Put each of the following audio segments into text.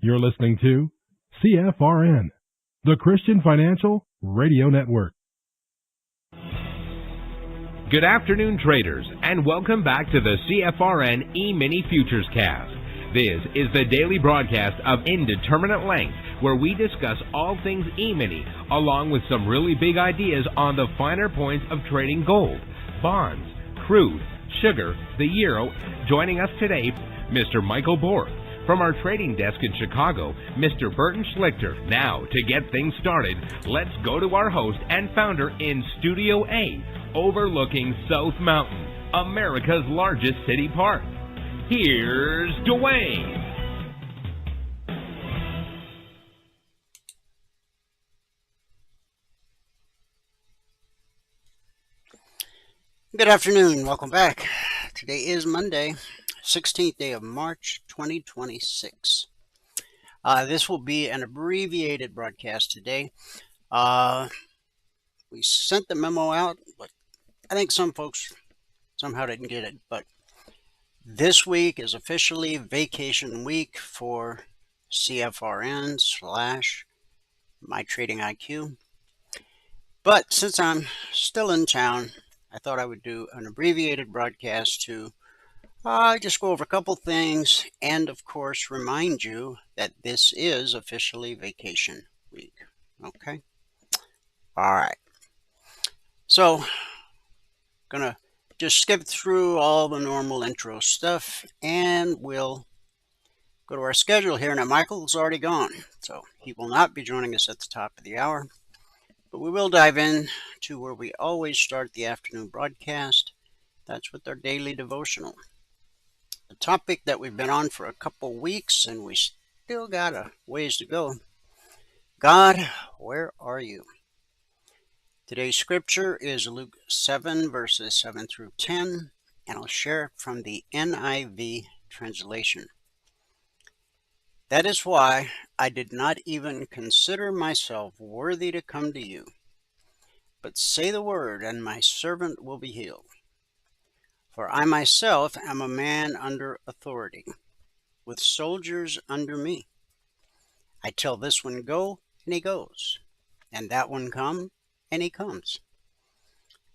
You're listening to CFRN, the Christian Financial Radio Network. Good afternoon, traders, and welcome back to the CFRN Emini Futures Cast. This is the daily broadcast of Indeterminate Length, where we discuss all things Emini, along with some really big ideas on the finer points of trading gold, bonds, crude, sugar, the euro. Joining us today, Mr. Michael Borth. From our trading desk in Chicago, Mr. Burton Schlichter. Now, to get things started, let's go to our host and founder in Studio A, overlooking South Mountain, America's largest city park. Here's Dwayne. Good afternoon. Welcome back. Today is Monday, 16th day of March, 2026. This will be an abbreviated broadcast today. We sent the memo out, but I think some folks somehow didn't get it. But this week is officially vacation week for CFRN / My Trading IQ. But since I'm still in town, I thought I would do an abbreviated broadcast to just go over a couple things and, of course, remind you that this is officially vacation week. Okay? All right. So, gonna just skip through all the normal intro stuff and we'll go to our schedule here. Now, Michael's already gone, so he will not be joining us at the top of the hour. But we will dive in to where we always start the afternoon broadcast. That's with our daily devotional. The topic that we've been on for a couple weeks, and we still got a ways to go. God, where are you? Today's scripture is Luke 7, verses 7 through 10, and I'll share it from the NIV translation. That is why I did not even consider myself worthy to come to you. But say the word, and my servant will be healed. For I myself am a man under authority, with soldiers under me. I tell this one, go, and he goes, and that one, come, and he comes.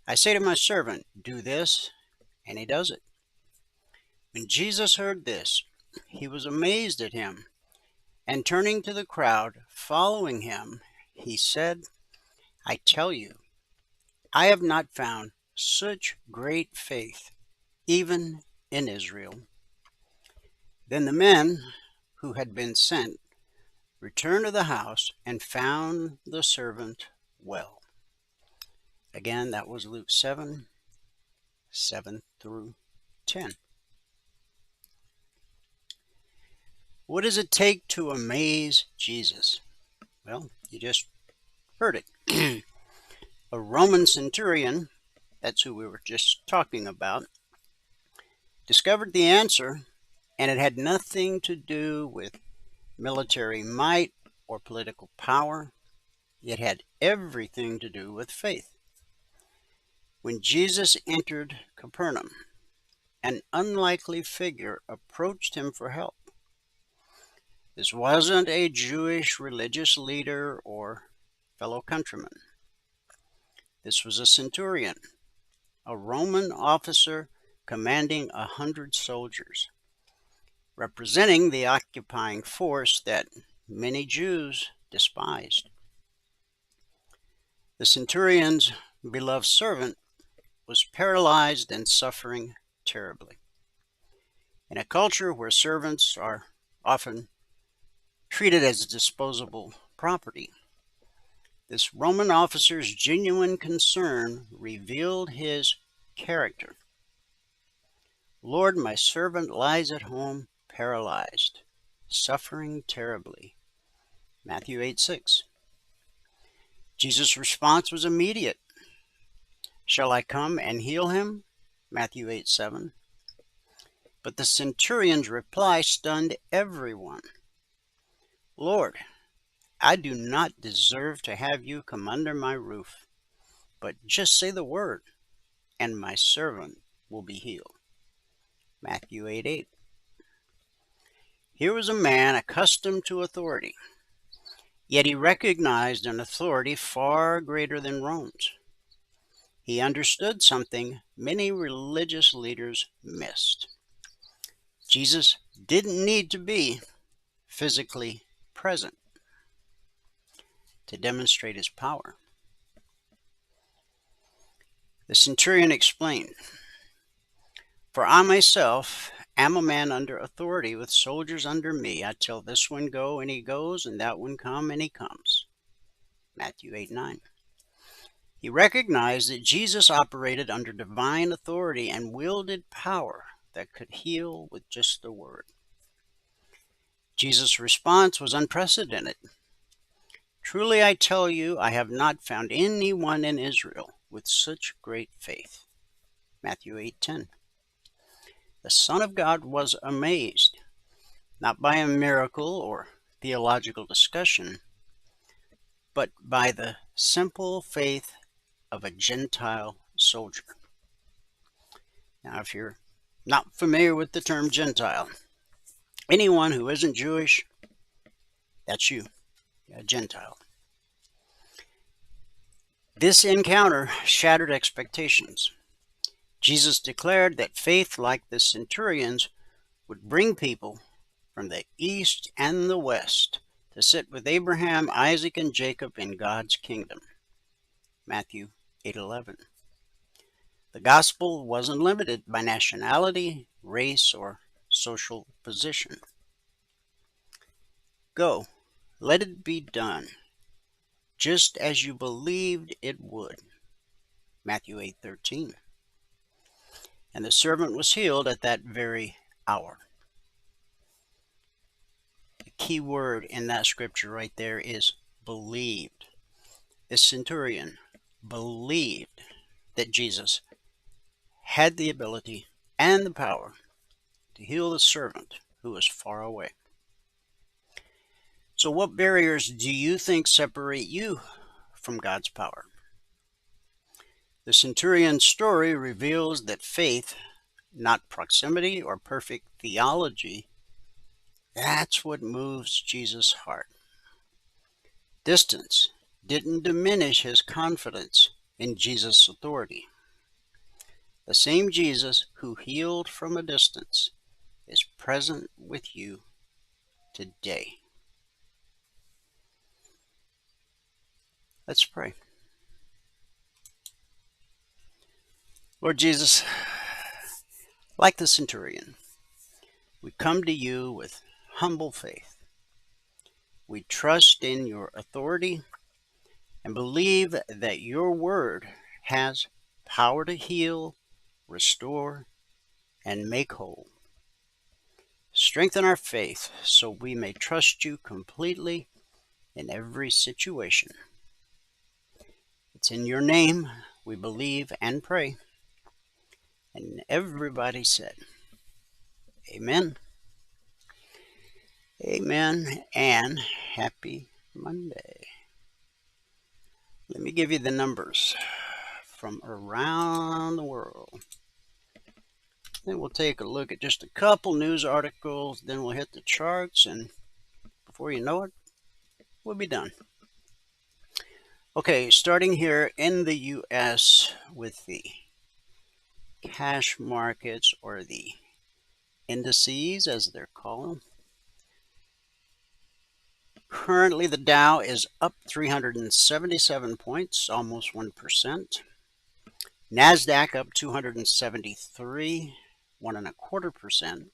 I say to my servant, do this, and he does it. When Jesus heard this, he was amazed at him, and turning to the crowd following him, he said, I tell you, I have not found such great faith, even in Israel. Then the men who had been sent returned to the house and found the servant well. Again, that was Luke 7, 7 through 10. What does it take to amaze Jesus? Well, you just heard it. A Roman centurion, that's who we were just talking about, discovered the answer, and it had nothing to do with military might or political power. It had everything to do with faith. When Jesus entered Capernaum, an unlikely figure approached him for help. This wasn't a Jewish religious leader or fellow countryman. This was a centurion, a Roman officer commanding 100 soldiers, representing the occupying force that many Jews despised. The centurion's beloved servant was paralyzed and suffering terribly. In a culture where servants are often treated as disposable property, this Roman officer's genuine concern revealed his character. Lord, my servant lies at home paralyzed, suffering terribly. Matthew 8:6. Jesus' response was immediate. Shall I come and heal him? Matthew 8:7. But the centurion's reply stunned everyone. Lord, I do not deserve to have you come under my roof, but just say the word, and my servant will be healed. Matthew 8:8. Here was a man accustomed to authority, yet he recognized an authority far greater than Rome's. He understood something many religious leaders missed. Jesus didn't need to be physically present to demonstrate his power. The centurion explained, For I myself am a man under authority with soldiers under me. I tell this one go and he goes, and that one come and he comes. Matthew 8:9. He recognized that Jesus operated under divine authority and wielded power that could heal with just a word. Jesus' response was unprecedented. Truly I tell you, I have not found anyone in Israel with such great faith. Matthew 8:10. The Son of God was amazed, not by a miracle or theological discussion, but by the simple faith of a Gentile soldier. Now, if you're not familiar with the term Gentile, anyone who isn't Jewish, that's you, a Gentile. This encounter shattered expectations. Jesus declared that faith like the centurion's would bring people from the east and the west to sit with Abraham, Isaac, and Jacob in God's kingdom. Matthew 8:11. The gospel wasn't limited by nationality, race, or social position. Go, let it be done, just as you believed it would. Matthew 8:13. And the servant was healed at that very hour. The key word in that scripture right there is believed. The centurion believed that Jesus had the ability and the power to heal the servant who was far away. So what barriers do you think separate you from God's power? The centurion's story reveals that faith, not proximity or perfect theology, that's what moves Jesus' heart. Distance didn't diminish his confidence in Jesus' authority. The same Jesus who healed from a distance is present with you today. Let's pray. Lord Jesus, like the centurion, we come to you with humble faith. We trust in your authority and believe that your word has power to heal, restore, and make whole. Strengthen our faith so we may trust you completely in every situation. It's in your name we believe and pray. And everybody said, Amen. Amen, and happy Monday. Let me give you the numbers from around the world. Then we'll take a look at just a couple news articles, then we'll hit the charts, and before you know it, we'll be done. Okay, starting here in the U.S. with the cash markets, or the indices as they're called. Currently, the Dow is up 377 points, almost 1%. NASDAQ up 273, 1.25%.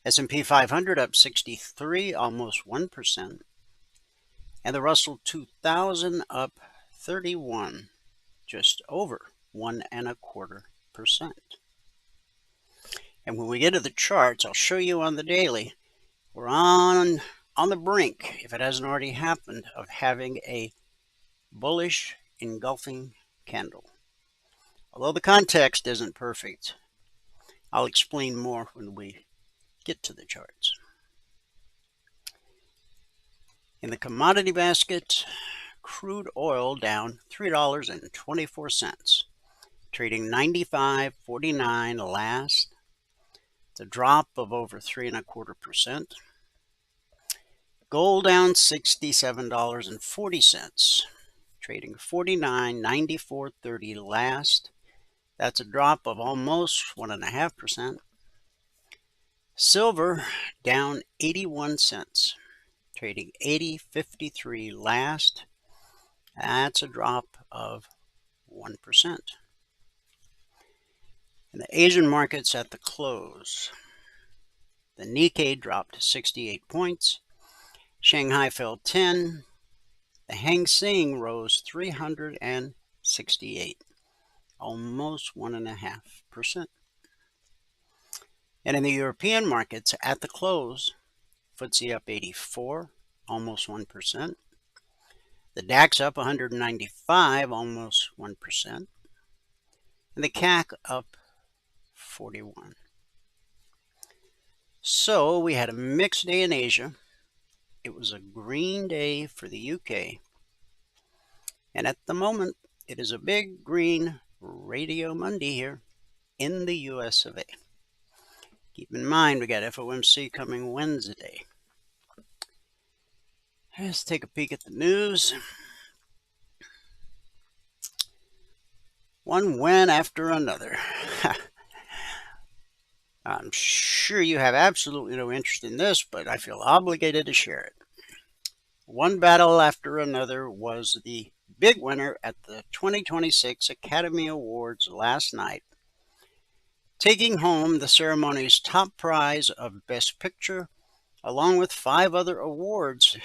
S&P 500 up 63, almost 1%. And the Russell 2000 up 31, just over 1.25%. And when we get to the charts, I'll show you on the daily, we're on the brink, if it hasn't already happened, of having a bullish engulfing candle. Although the context isn't perfect, I'll explain more when we get to the charts. In the commodity basket, crude oil down $3.24, trading 95.49 last. It's a drop of over 3.25%. Gold down $67.40, trading 49.9430 last. That's a drop of almost 1.5%. Silver down 81 cents, trading 80.53 last. That's a drop of 1%. In the Asian markets at the close, the Nikkei dropped 68 points. Shanghai fell 10. The Hang Seng rose 368, almost 1.5%. And in the European markets at the close, FTSE up 84, almost 1%. The DAX up 195, almost 1%. And the CAC up 41. So we had a mixed day in Asia. It was a green day for the UK. And at the moment, it is a big green Radio Monday here in the US of A. Keep in mind, we got FOMC coming Wednesday. Let's take a peek at the news. One win after another. I'm sure you have absolutely no interest in this, but I feel obligated to share it. One battle after another was the big winner at the 2026 Academy Awards last night, taking home the ceremony's top prize of Best Picture, along with 5 other awards,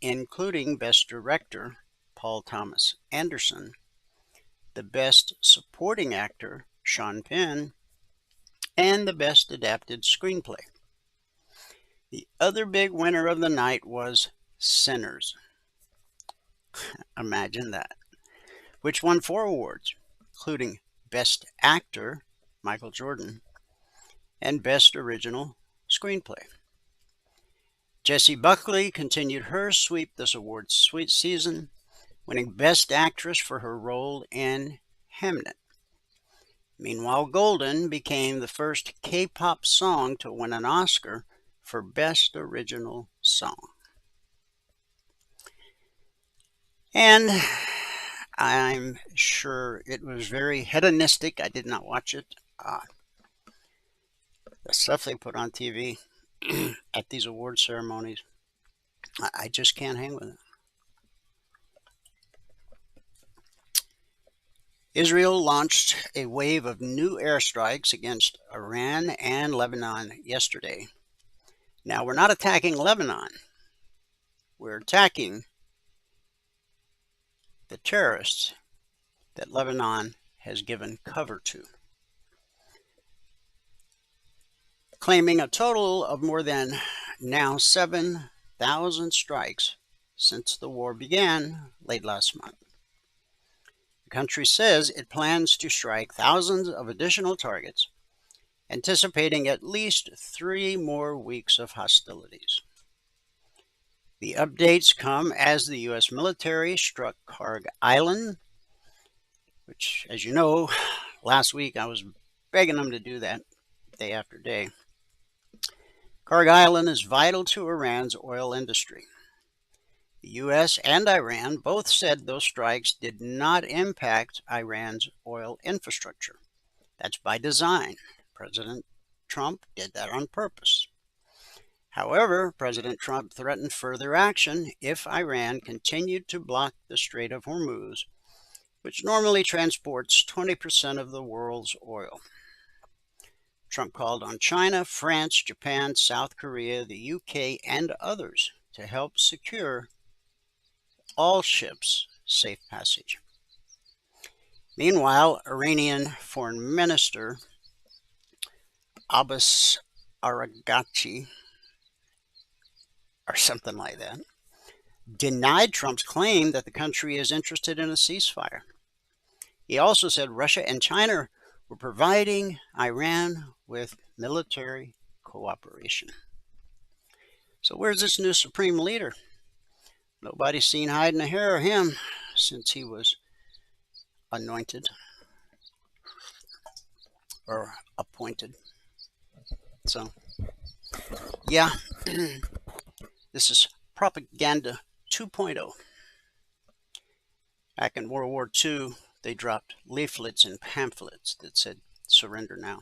including Best Director, Paul Thomas Anderson, the Best Supporting Actor, Sean Penn, and the Best Adapted Screenplay. The other big winner of the night was Sinners. Imagine that. Which won 4 awards, including Best Actor, Michael Jordan, and Best Original Screenplay. Jessie Buckley continued her sweep this awards season, winning Best Actress for her role in Hamnet. Meanwhile, Golden became the first K-pop song to win an Oscar for Best Original Song. And I'm sure it was very hedonistic. I did not watch it. The stuff they put on TV at these award ceremonies, I just can't hang with it. Israel launched a wave of new airstrikes against Iran and Lebanon yesterday. Now, we're not attacking Lebanon. We're attacking the terrorists that Lebanon has given cover to, claiming a total of more than now 7,000 strikes since the war began late last month. The country says it plans to strike thousands of additional targets, anticipating at least 3 more weeks of hostilities. The updates come as the U.S. military struck Karg Island, which, as you know, last week I was begging them to do that day after day. Karg Island is vital to Iran's oil industry. The U.S. and Iran both said those strikes did not impact Iran's oil infrastructure. That's by design. President Trump did that on purpose. However, President Trump threatened further action if Iran continued to block the Strait of Hormuz, which normally transports 20% of the world's oil. Trump called on China, France, Japan, South Korea, the UK, and others to help secure all ships safe passage. Meanwhile, Iranian Foreign Minister Abbas Aragachi, or something like that, denied Trump's claim that the country is interested in a ceasefire. He also said Russia and China were providing Iran with military cooperation. So where's this new supreme leader? Nobody's seen hide nor hair of him since he was anointed or appointed. So, yeah, this is propaganda 2.0. Back in World War II, they dropped leaflets and pamphlets that said, surrender now.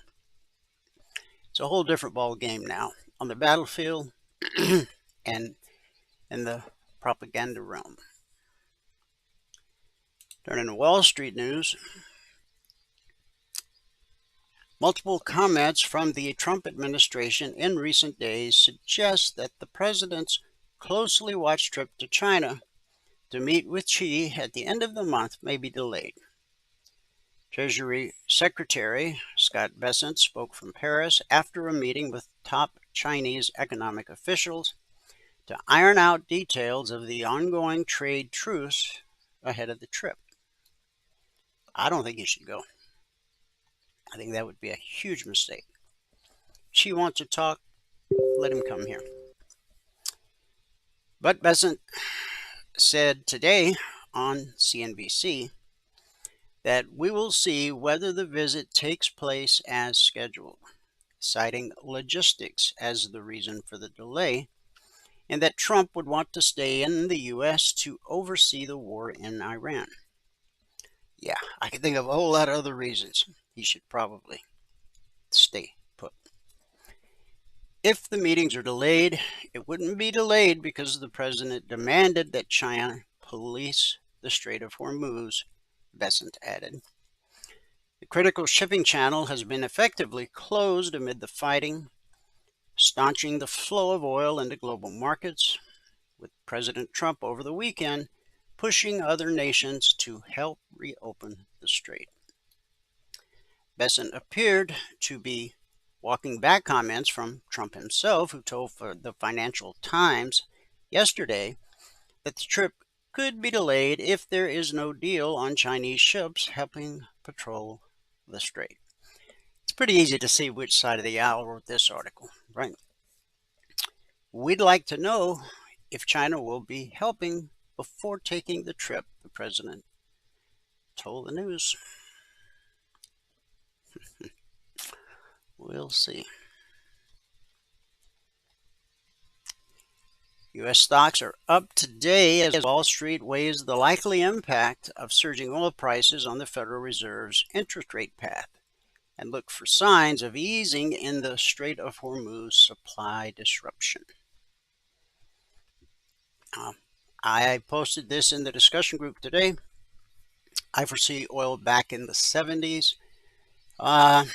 It's a whole different ball game now on the battlefield and in the propaganda realm. Turning to Wall Street news, multiple comments from the Trump administration in recent days suggest that the president's closely watched trip to China to meet with Xi at the end of the month may be delayed. Treasury Secretary Scott Bessent spoke from Paris after a meeting with top Chinese economic officials to iron out details of the ongoing trade truce ahead of the trip. I don't think he should go. I think that would be a huge mistake. Xi wants to talk, let him come here. But Bessent said today on CNBC that we will see whether the visit takes place as scheduled, citing logistics as the reason for the delay, and that Trump would want to stay in the U.S. to oversee the war in Iran. Yeah, I can think of a whole lot of other reasons he should probably stay put. If the meetings are delayed, it wouldn't be delayed because the president demanded that China police the Strait of Hormuz, Bessent added. The critical shipping channel has been effectively closed amid the fighting, staunching the flow of oil into global markets, with President Trump over the weekend pushing other nations to help reopen the strait. Bessent appeared to be walking back comments from Trump himself, who told the Financial Times yesterday that the trip could be delayed if there is no deal on Chinese ships helping patrol the strait. It's pretty easy to see which side of the aisle wrote this article, right? We'd like to know if China will be helping before taking the trip, the president told the news. We'll see. U.S. stocks are up today as Wall Street weighs the likely impact of surging oil prices on the Federal Reserve's interest rate path and look for signs of easing in the Strait of Hormuz supply disruption. I posted this in the discussion group today. I foresee oil back in the 70s. I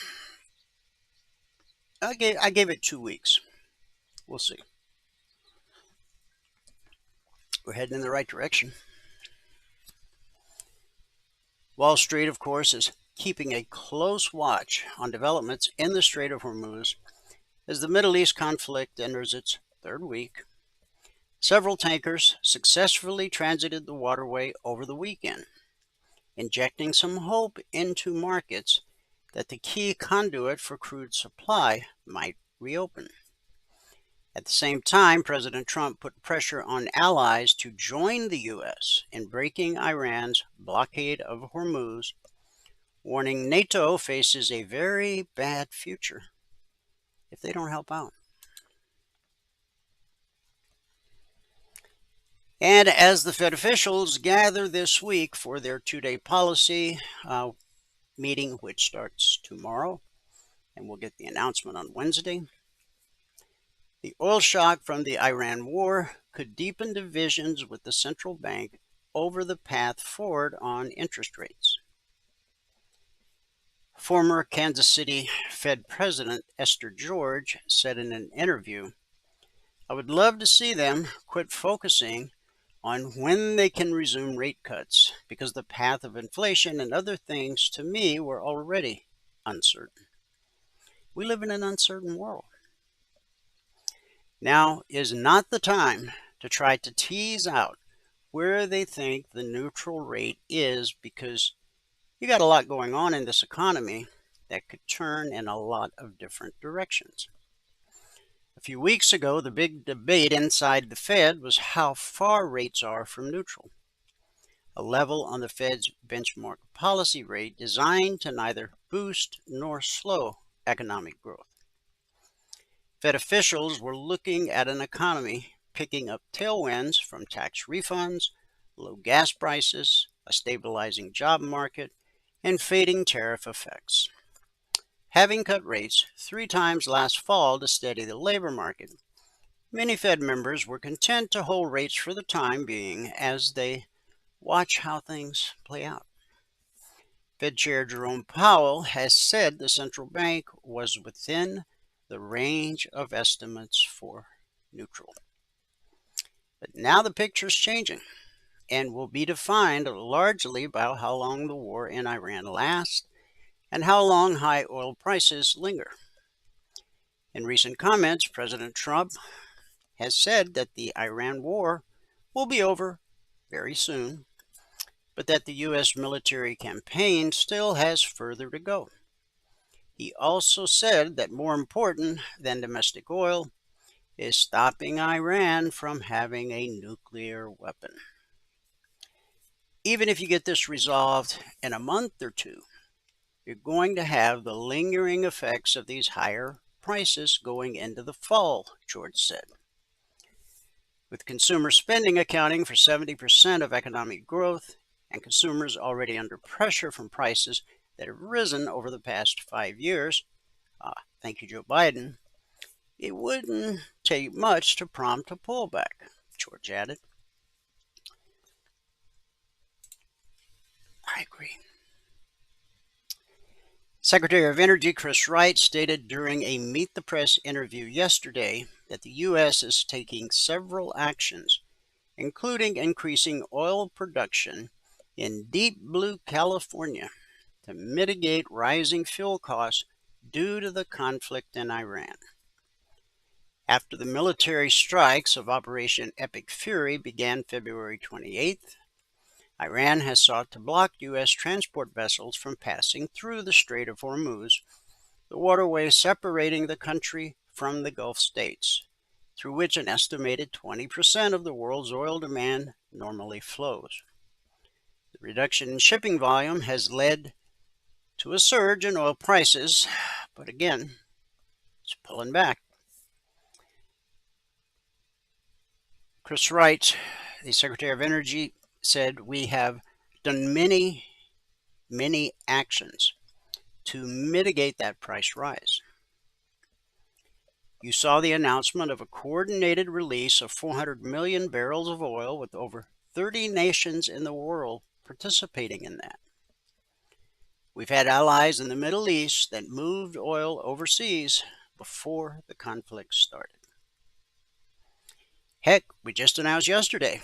gave it 2 weeks. We'll see. We're heading in the right direction. Wall Street, of course, is keeping a close watch on developments in the Strait of Hormuz as the Middle East conflict enters its third week. Several tankers successfully transited the waterway over the weekend, injecting some hope into markets that the key conduit for crude supply might reopen. At the same time, President Trump put pressure on allies to join the U.S. in breaking Iran's blockade of Hormuz, warning NATO faces a very bad future if they don't help out. And as the Fed officials gather this week for their two-day policy meeting, which starts tomorrow, and we'll get the announcement on Wednesday, the oil shock from the Iran war could deepen divisions with the central bank over the path forward on interest rates. Former Kansas City Fed President Esther George said in an interview, "I would love to see them quit focusing on when they can resume rate cuts, because the path of inflation and other things to me were already uncertain." We live in an uncertain world. Now is not the time to try to tease out where they think the neutral rate is, because you got a lot going on in this economy that could turn in a lot of different directions. A few weeks ago, the big debate inside the Fed was how far rates are from neutral, a level on the Fed's benchmark policy rate designed to neither boost nor slow economic growth. Fed officials were looking at an economy picking up tailwinds from tax refunds, low gas prices, a stabilizing job market, and fading tariff effects. Having cut rates 3 times last fall to steady the labor market, many Fed members were content to hold rates for the time being as they watch how things play out. Fed Chair Jerome Powell has said the central bank was within the range of estimates for neutral. But now the picture's changing and will be defined largely by how long the war in Iran lasts and how long high oil prices linger. In recent comments, President Trump has said that the Iran war will be over very soon, but that the U.S. military campaign still has further to go. He also said that more important than domestic oil is stopping Iran from having a nuclear weapon. Even if you get this resolved in a month or two, you're going to have the lingering effects of these higher prices going into the fall, George said. With consumer spending accounting for 70% of economic growth and consumers already under pressure from prices that have risen over the past 5 years, thank you, Joe Biden, it wouldn't take much to prompt a pullback, George added. I agree. Secretary of Energy Chris Wright stated during a Meet the Press interview yesterday that the U.S. is taking several actions, including increasing oil production in Deep Blue, California, to mitigate rising fuel costs due to the conflict in Iran. After the military strikes of Operation Epic Fury began February 28th, Iran has sought to block U.S. transport vessels from passing through the Strait of Hormuz, the waterway separating the country from the Gulf states, through which an estimated 20% of the world's oil demand normally flows. The reduction in shipping volume has led to a surge in oil prices, but again, it's pulling back. Chris Wright, the Secretary of Energy, said we have done many actions to mitigate that price rise. You saw the announcement of a coordinated release of 400 million barrels of oil, with over 30 nations in the world participating in that. We've had allies in the Middle East that moved oil overseas before the conflict started. Heck, we just announced yesterday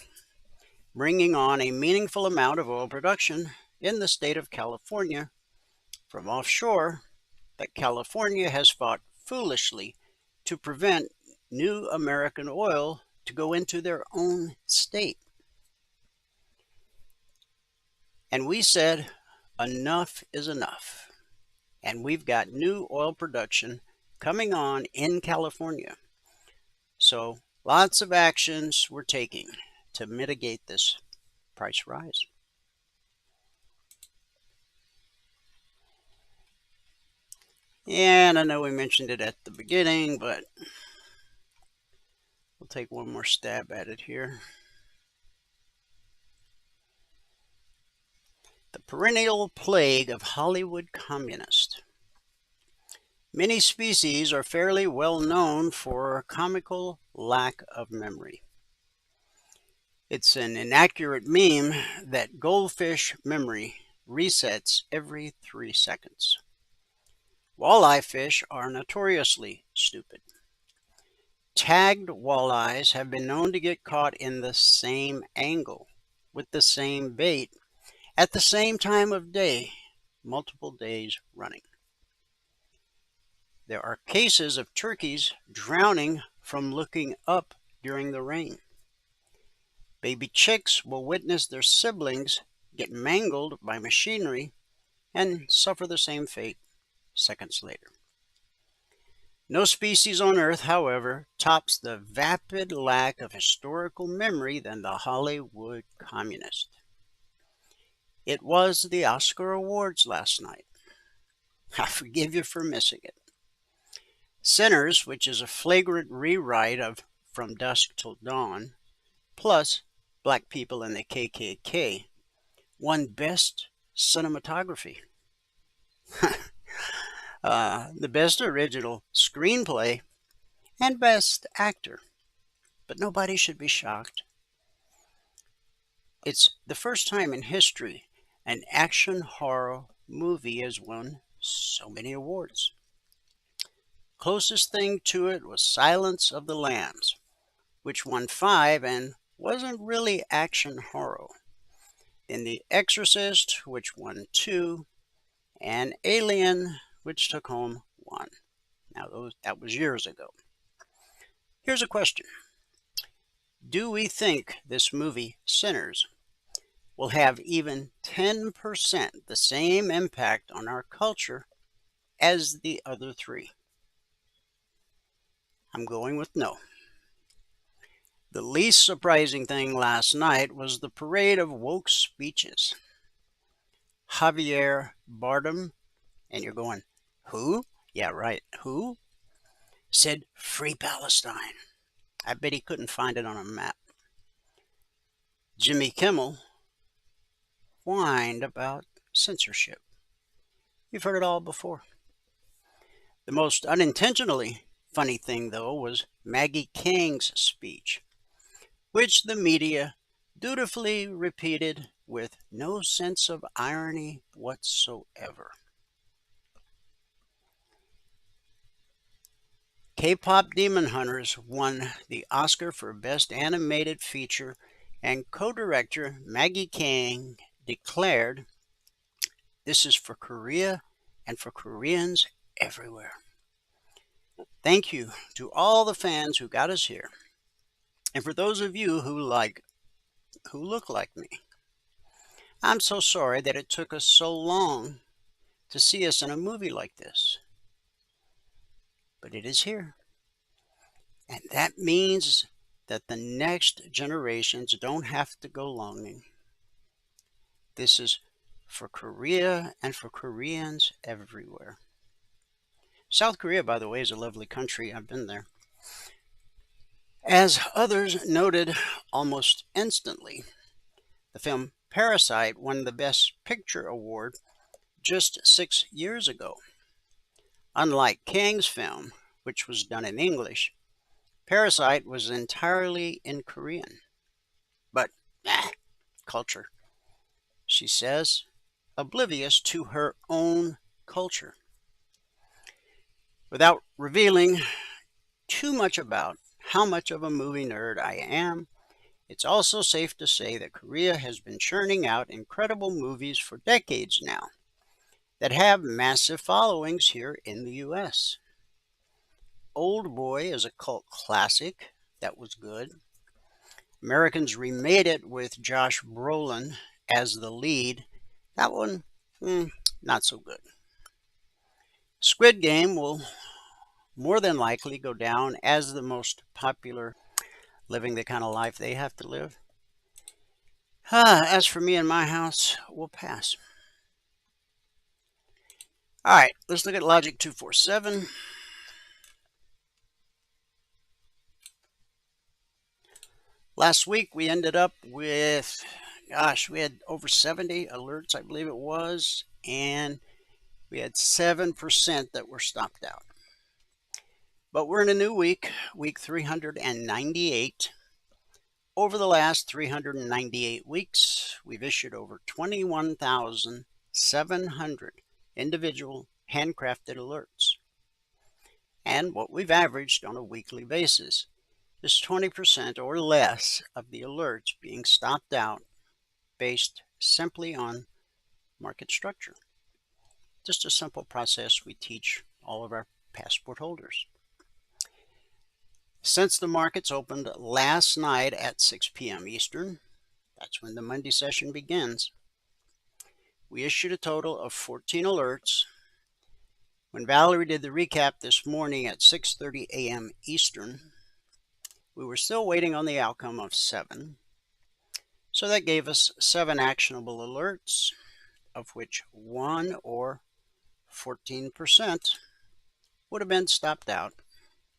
bringing on a meaningful amount of oil production in the state of California from offshore that California has fought foolishly to prevent new American oil to go into their own state. And we said, enough is enough. And we've got new oil production coming on in California. So lots of actions we're taking to mitigate this price rise. And I know we mentioned it at the beginning, but we'll take one more stab at it here. The perennial plague of Hollywood communists. Many species are fairly well known for comical lack of memory. It's an inaccurate meme that goldfish memory resets every 3 seconds. Walleye fish are notoriously stupid. Tagged walleyes have been known to get caught in the same angle, with the same bait, at the same time of day, multiple days running. There are cases of turkeys drowning from looking up during the rain. Baby chicks will witness their siblings get mangled by machinery and suffer the same fate seconds later. No species on Earth, however, tops the vapid lack of historical memory than the Hollywood communist. It was the Oscar Awards last night. I forgive you for missing it. Sinners, which is a flagrant rewrite of From Dusk Till Dawn, plus Black People in the KKK, won Best Cinematography. The Best Original Screenplay, and Best Actor. But nobody should be shocked. It's the first time in history an action horror movie has won so many awards. Closest thing to it was Silence of the Lambs, which won 5 and wasn't really action horror. Then The Exorcist, which won 2, and Alien, which took home 1. Now, that was years ago. Here's a question. Do we think this movie, Sinners, will have even 10% the same impact on our culture as the other 3? I'm going with no. The least surprising thing last night was the parade of woke speeches. Javier Bardem, and you're going, who? Yeah, right, who? Said Free Palestine. I bet he couldn't find it on a map. Jimmy Kimmel whined about censorship. You've heard it all before. The most unintentionally funny thing, though, was Maggie Kang's speech, which the media dutifully repeated with no sense of irony whatsoever. K-pop Demon Hunters won the Oscar for Best Animated Feature, and co-director Maggie Kang declared, "This is for Korea and for Koreans everywhere. Thank you to all the fans who got us here, and for those of you who look like me. I'm so sorry that it took us so long to see us in a movie like this. But it is here. And that means that the next generations don't have to go longing. This is for Korea and for Koreans everywhere." South Korea, by the way, is a lovely country. I've been there. As others noted almost instantly, the film Parasite won the Best Picture award just 6 years ago. Unlike Kang's film, which was done in English, Parasite was entirely in Korean. But, culture, she says, oblivious to her own culture. Without revealing too much about how much of a movie nerd I am, it's also safe to say that Korea has been churning out incredible movies for decades now that have massive followings here in the US. Old Boy is a cult classic that was good. Americans remade it with Josh Brolin as the lead. That one, not so good. Squid Game will more than likely go down as the most popular, living the kind of life they have to live. As for me and my house, we'll pass. All right, let's look at Logic 247. Last week we ended up with, we had over 70 alerts, I believe it was, and we had 7% that were stopped out. But we're in a new week, week 398. Over the last 398 weeks, we've issued over 21,700 individual handcrafted alerts. And what we've averaged on a weekly basis is 20% or less of the alerts being stopped out based simply on market structure. Just a simple process we teach all of our passport holders. Since the markets opened last night at 6 p.m. Eastern, that's when the Monday session begins, we issued a total of 14 alerts. When Valerie did the recap this morning at 6:30 a.m. Eastern, we were still waiting on the outcome of 7. So that gave us 7 actionable alerts, of which 1 or 14% would have been stopped out,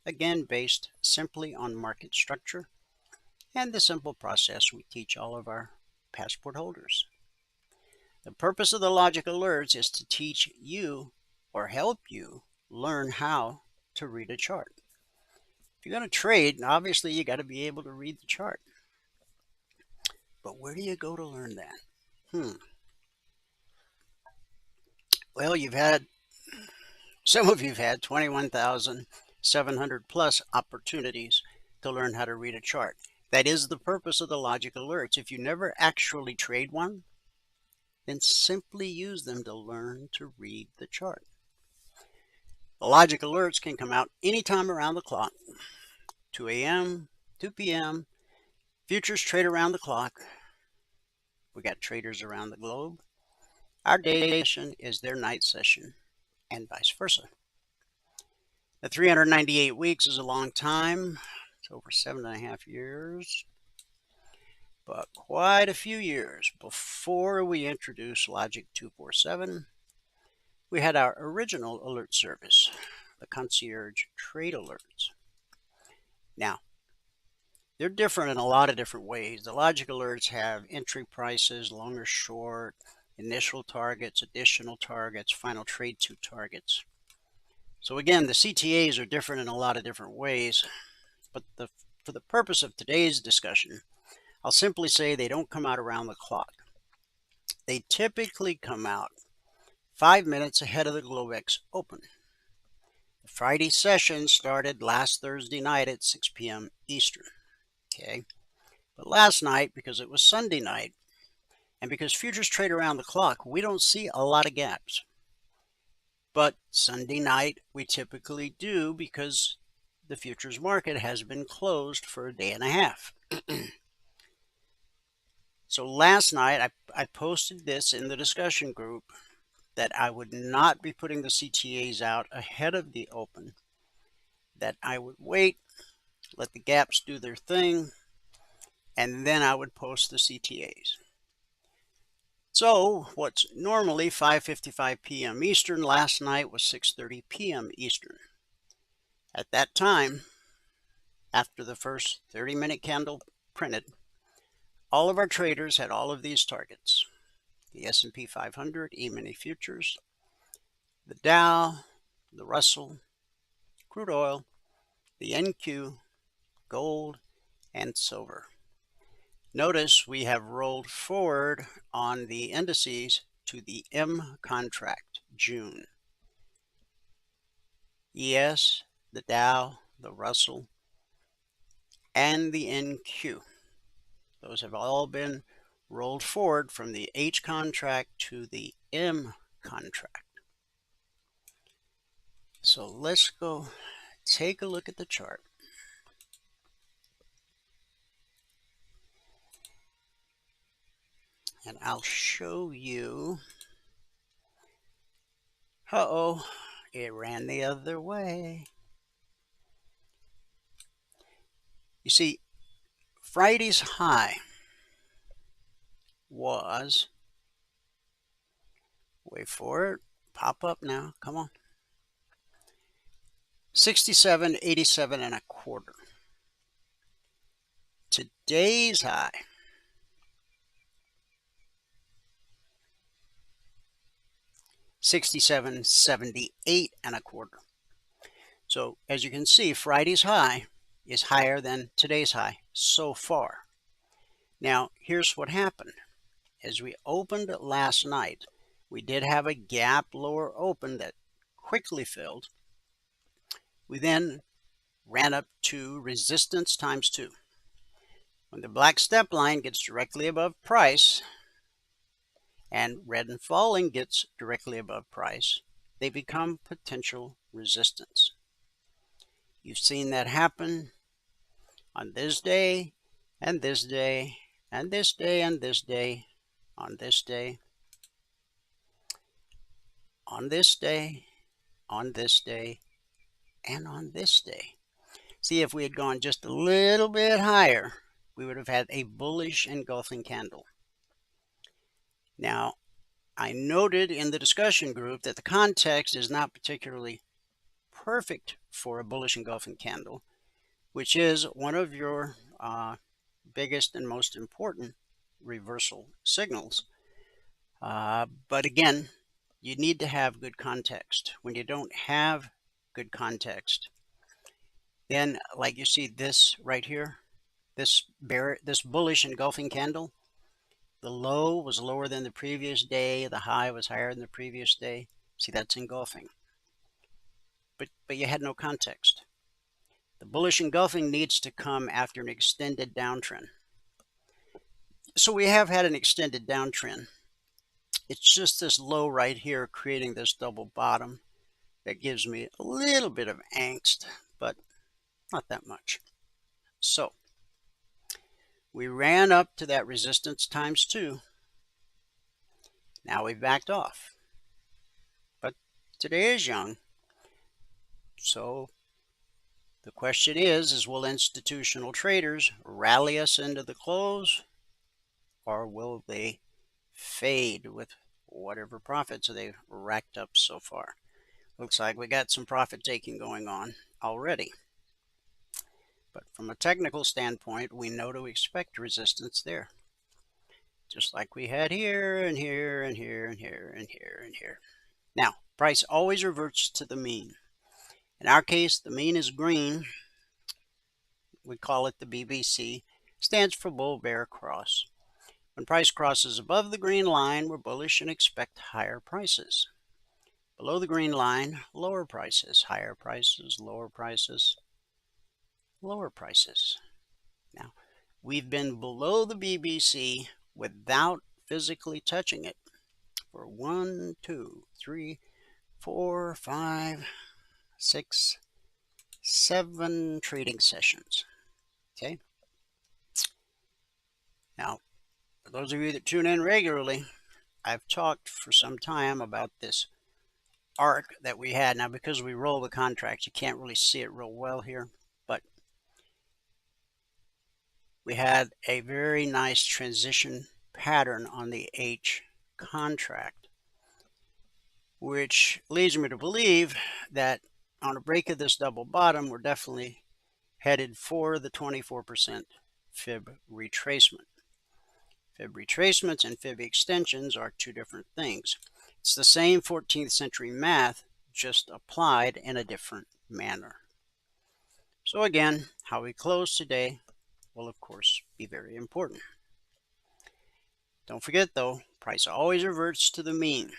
again based simply on market structure and the simple process we teach all of our passport holders. The purpose of the logic alerts is to teach you or help you learn how to read a chart. If you're going to trade, obviously you got to be able to read the chart. But where do you go to learn that? Well, some of you've had 21,700 plus opportunities to learn how to read a chart. That is the purpose of the logic alerts. If you never actually trade one, then simply use them to learn to read the chart. The logic alerts can come out anytime around the clock. 2 a.m., 2 p.m. Futures trade around the clock. We got traders around the globe. Our day session is their night session, and vice versa. The 398 weeks is a long time. It's over 7.5 years. But quite a few years before we introduced Logic 247, we had our original alert service, the Concierge Trade Alerts. Now, they're different in a lot of different ways. The logic alerts have entry prices, long or short, initial targets, additional targets, final trade to targets. So again, the CTAs are different in a lot of different ways, but for the purpose of today's discussion, I'll simply say they don't come out around the clock. They typically come out 5 minutes ahead of the Globex open. The Friday session started last Thursday night at 6 p.m. Eastern. Okay, but last night, because it was Sunday night, and because futures trade around the clock, we don't see a lot of gaps. But Sunday night, we typically do because the futures market has been closed for a day and a half. So last night, I posted this in the discussion group that I would not be putting the CTAs out ahead of the open, that I would wait, let the gaps do their thing, and then I would post the CTAs. So what's normally 5:55 p.m. Eastern last night was 6:30 p.m. Eastern. At that time, after the first 30-minute candle printed, all of our traders had all of these targets: the S&P 500, Emini futures, the Dow, the Russell, crude oil, the NQ, gold, and silver. Notice we have rolled forward on the indices to the M contract, June. ES, the Dow, the Russell, and the NQ. Those have all been rolled forward from the H contract to the M contract. So let's go take a look at the chart. And I'll show you. It ran the other way. You see, Friday's high was, wait for it, pop up now, come on, 67.87 and a quarter. Today's high, $67.78 and a quarter. So as you can see, Friday's high is higher than today's high so far. Now here's what happened. As we opened last night, we did have a gap lower open that quickly filled. We then ran up to resistance times 2. When the black step line gets directly above price and red and falling gets directly above price, they become potential resistance. You've seen that happen on this day, and this day, and this day, and this day, on this day, on this day, on this day, and on this day. See, if we had gone just a little bit higher, we would have had a bullish engulfing candle. Now, I noted in the discussion group that the context is not particularly perfect for a bullish engulfing candle, which is one of your biggest and most important reversal signals. But again, you need to have good context. When you don't have good context, then like you see this right here, this bullish engulfing candle, the low was lower than the previous day, the high was higher than the previous day. See, that's engulfing. But you had no context. The bullish engulfing needs to come after an extended downtrend. So we have had an extended downtrend. It's just this low right here creating this double bottom that gives me a little bit of angst, but not that much. So we ran up to that resistance times 2. Now we've backed off. But today is young. So the question is will institutional traders rally us into the close, or will they fade with whatever profits they've racked up so far? Looks like we got some profit taking going on already. But from a technical standpoint, we know to expect resistance there. Just like we had here and here and here and here and here and here. Now, price always reverts to the mean. In our case, the mean is green. We call it the BBC. Stands for bull bear cross. When price crosses above the green line, we're bullish and expect higher prices. Below the green line, lower prices, higher prices, lower prices, lower prices. Now, we've been below the BBC without physically touching it for 1, 2, 3, 4, 5, 6, 7 trading sessions. Okay. Now, for those of you that tune in regularly, I've talked for some time about this arc that we had. Now, because we roll the contracts, you can't really see it real well here, but we had a very nice transition pattern on the H contract, which leads me to believe that on a break of this double bottom, we're definitely headed for the 24% fib retracement. Fib retracements and fib extensions are two different things. It's the same 14th century math, just applied in a different manner. So again, how we close today will of course be very important. Don't forget though, price always reverts to the mean.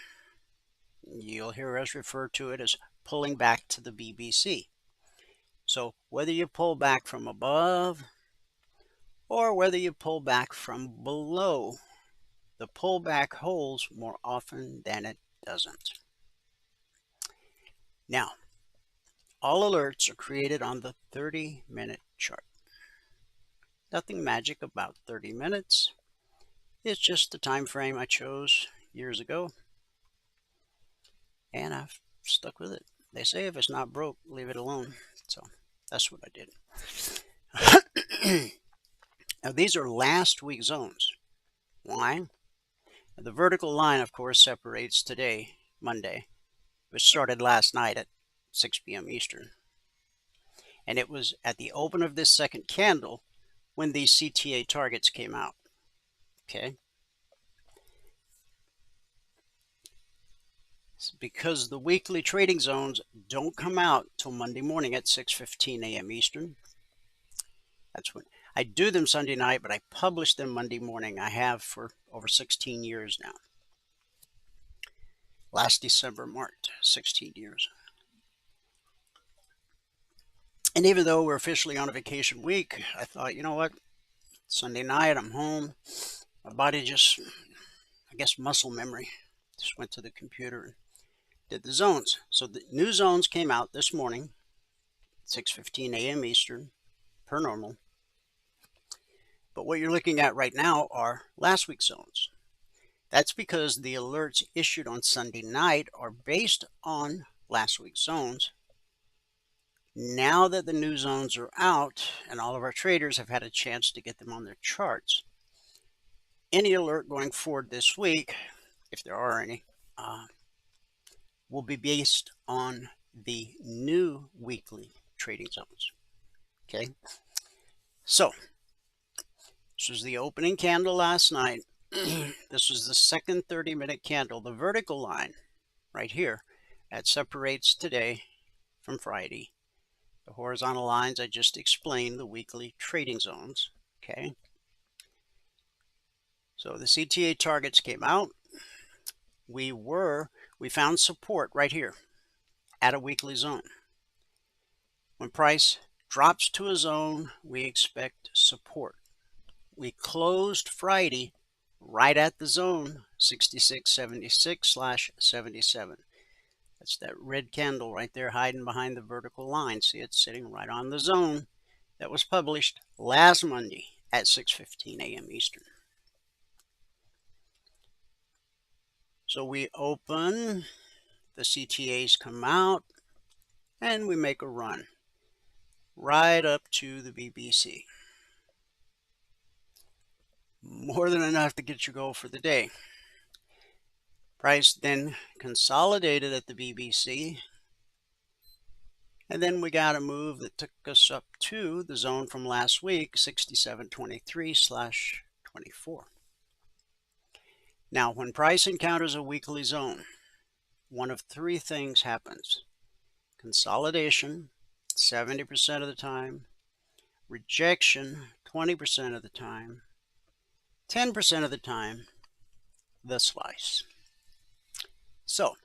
You'll hear us refer to it as pulling back to the BBC. So whether you pull back from above or whether you pull back from below, the pullback holds more often than it doesn't. Now, all alerts are created on the 30-minute chart. Nothing magic about 30 minutes. It's just the time frame I chose years ago, and I've stuck with it. They say if it's not broke, leave it alone. So that's what I did. Now, these are last week zones. Why? The vertical line, of course, separates today, Monday, which started last night at 6 p.m. Eastern. And it was at the open of this second candle when these CTA targets came out. Okay? It's because the weekly trading zones don't come out till Monday morning at 6:15 a.m. Eastern. That's when I do them Sunday night, but I publish them Monday morning. I have for over 16 years now. Last December marked 16 years. And even though we're officially on a vacation week, I thought, you know what? Sunday night, I'm home. My body just, I guess muscle memory, just went to the computer and did the zones. So the new zones came out this morning, 6:15 a.m. Eastern, per normal. But what you're looking at right now are last week's zones. That's because the alerts issued on Sunday night are based on last week's zones. Now that the new zones are out and all of our traders have had a chance to get them on their charts, any alert going forward this week, if there are any, will be based on the new weekly trading zones. Okay, so this was the opening candle last night. This was the second 30-minute candle, the vertical line right here that separates today from Friday. The horizontal lines I just explained, the weekly trading zones. Okay, so the CTA targets came out. We found support right here at a weekly zone. When price drops to a zone, we expect support. We closed Friday right at the zone, 6676/77. That's that red candle right there hiding behind the vertical line. See, it's sitting right on the zone that was published last Monday at 6:15 a.m. Eastern. So we open, the CTAs come out, and we make a run right up to the BBC. More than enough to get your goal for the day. Price then consolidated at the BBC, and then we got a move that took us up to the zone from last week, 6723/24. Now, when price encounters a weekly zone, one of three things happens: consolidation, 70% of the time; rejection, 20% of the time; 10% of the time, the slice. So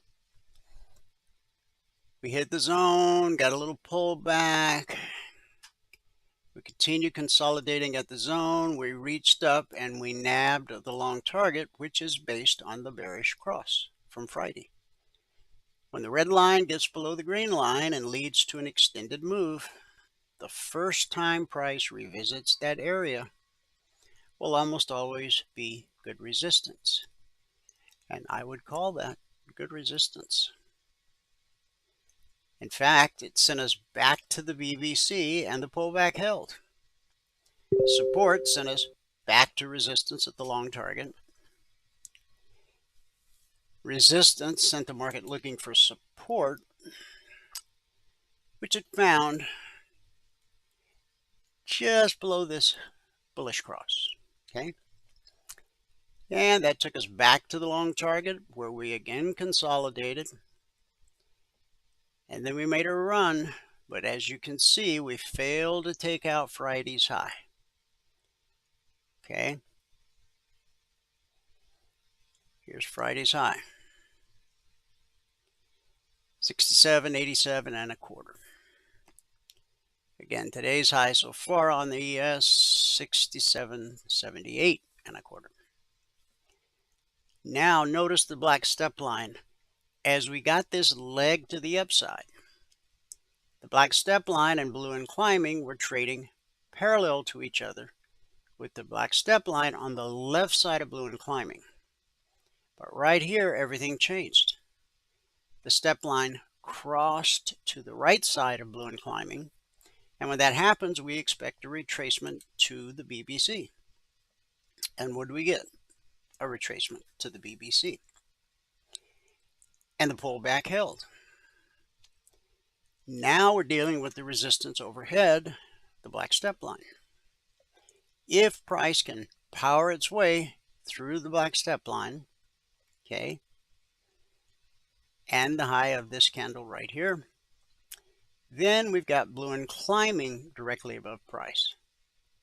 we hit the zone, got a little pullback. We continued consolidating at the zone. We reached up and we nabbed the long target, which is based on the bearish cross from Friday. When the red line gets below the green line and leads to an extended move, the first time price revisits that area will almost always be good resistance. And I would call that good resistance. In fact, it sent us back to the BBC and the pullback held. Support sent us back to resistance at the long target. Resistance sent the market looking for support, which it found just below this bullish cross. Okay, and that took us back to the long target, where we again consolidated, and then we made a run. But as you can see, we failed to take out Friday's high. Okay, here's Friday's high, 67.87 1/4. Again, today's high so far on the ES, 67.78 1/4. Now notice the black step line. As we got this leg to the upside, the black step line and blue and climbing were trading parallel to each other, with the black step line on the left side of blue and climbing. But right here, everything changed. The step line crossed to the right side of blue and climbing, and when that happens, we expect a retracement to the BBC. And what do we get? A retracement to the BBC. And the pullback held. Now we're dealing with the resistance overhead, the black step line. If price can power its way through the black step line, okay, and the high of this candle right here, then we've got blue and climbing directly above price.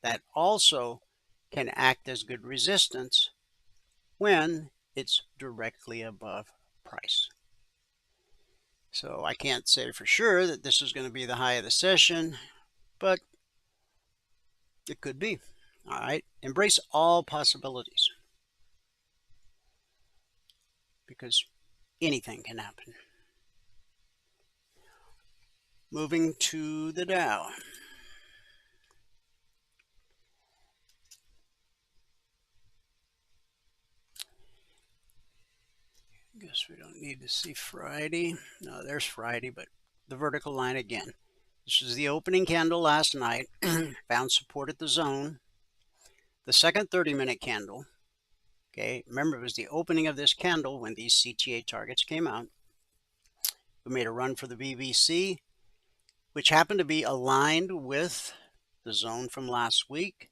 That also can act as good resistance when it's directly above price. So I can't say for sure that this is going to be the high of the session, but it could be. All right, embrace all possibilities, because anything can happen. Moving to the Dow. Guess we don't need to see Friday. No, there's Friday, but the vertical line again. This is the opening candle last night. Found support at the zone. The second 30-minute candle. Okay, remember it was the opening of this candle when these CTA targets came out. We made a run for the BBC, which happened to be aligned with the zone from last week.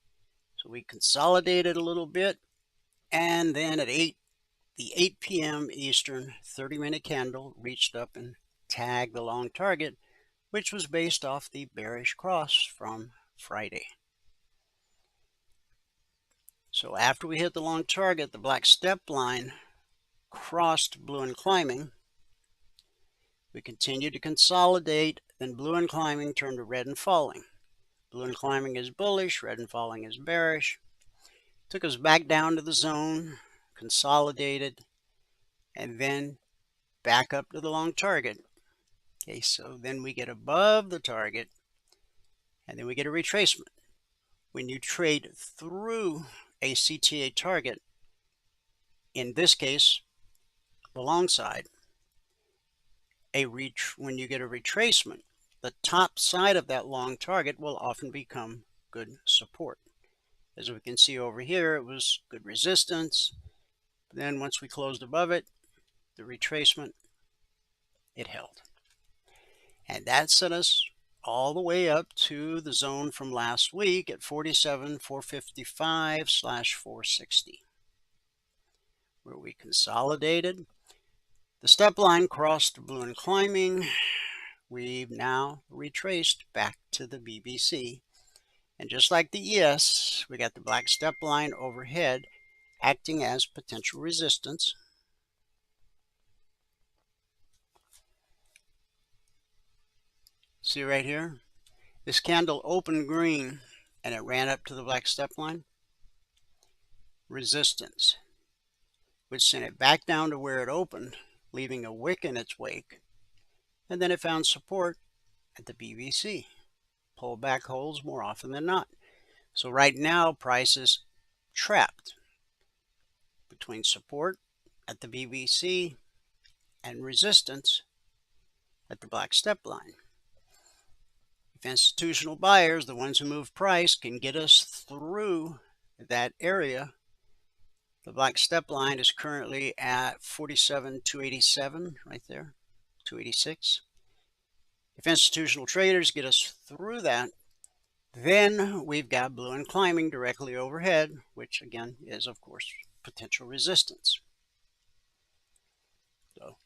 So we consolidated a little bit, and then at the 8 p.m. Eastern 30-minute candle reached up and tagged the long target, which was based off the bearish cross from Friday. So after we hit the long target, the black step line crossed blue and climbing. We continued to consolidate, then blue and climbing turned to red and falling. Blue and climbing is bullish, red and falling is bearish. Took us back down to the zone, consolidated, and then back up to the long target. Okay, so then we get above the target, and then we get a retracement. When you trade through a CTA target, in this case, the long side, when you get a retracement, the top side of that long target will often become good support. As we can see over here, it was good resistance. Then once we closed above it, the retracement, it held. And that sent us all the way up to the zone from last week at 47,455/460, where we consolidated. The step line crossed blue and climbing. We've now retraced back to the BBC. And just like the ES, we got the black step line overhead acting as potential resistance. See right here? This candle opened green and it ran up to the black step line. Resistance, which sent it back down to where it opened, leaving a wick in its wake. And then it found support at the BBC. Pullback holds more often than not. So right now, price is trapped between support at the BBC and resistance at the black step line. If institutional buyers, the ones who move price, can get us through that area, the black step line is currently at 47,287 right there, 286. If institutional traders get us through that, then we've got blue and climbing directly overhead, which again is, of course, potential resistance. So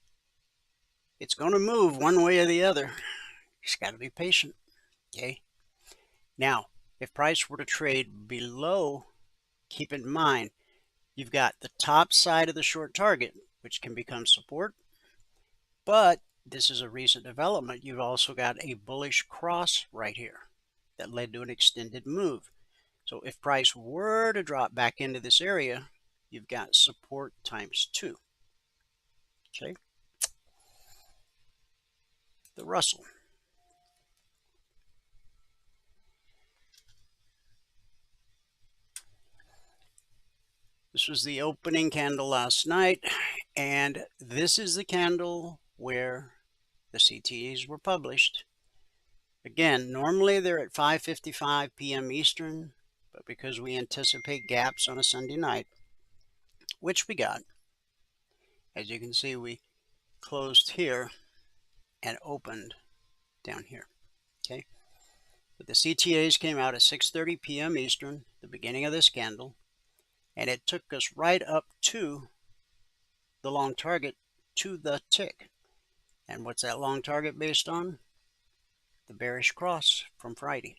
it's going to move one way or the other. Just got to be patient. Okay. Now, if price were to trade below, keep in mind, you've got the top side of the short target, which can become support. But this is a recent development. You've also got a bullish cross right here that led to an extended move. So if price were to drop back into this area, you've got support times 2. Okay. The Russell. This was the opening candle last night, and this is the candle where the CTAs were published. Again, normally they're at 5:55 p.m. Eastern, but because we anticipate gaps on a Sunday night, which we got, as you can see, we closed here and opened down here. Okay, but the CTAs came out at 6:30 p.m. Eastern, the beginning of this candle, and it took us right up to the long target, to the tick. And what's that long target based on? The bearish cross from Friday.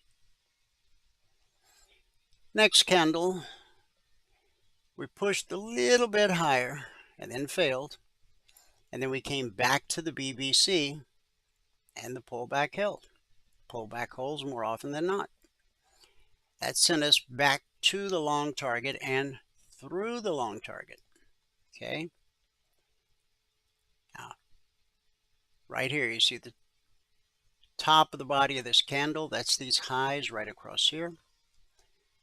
Next candle, we pushed a little bit higher and then failed. And then we came back to the BBC and the pullback held. Pullback holds more often than not. That sent us back to the long target and through the long target. Okay. Now, right here you see the top of the body of this candle, that's these highs right across here.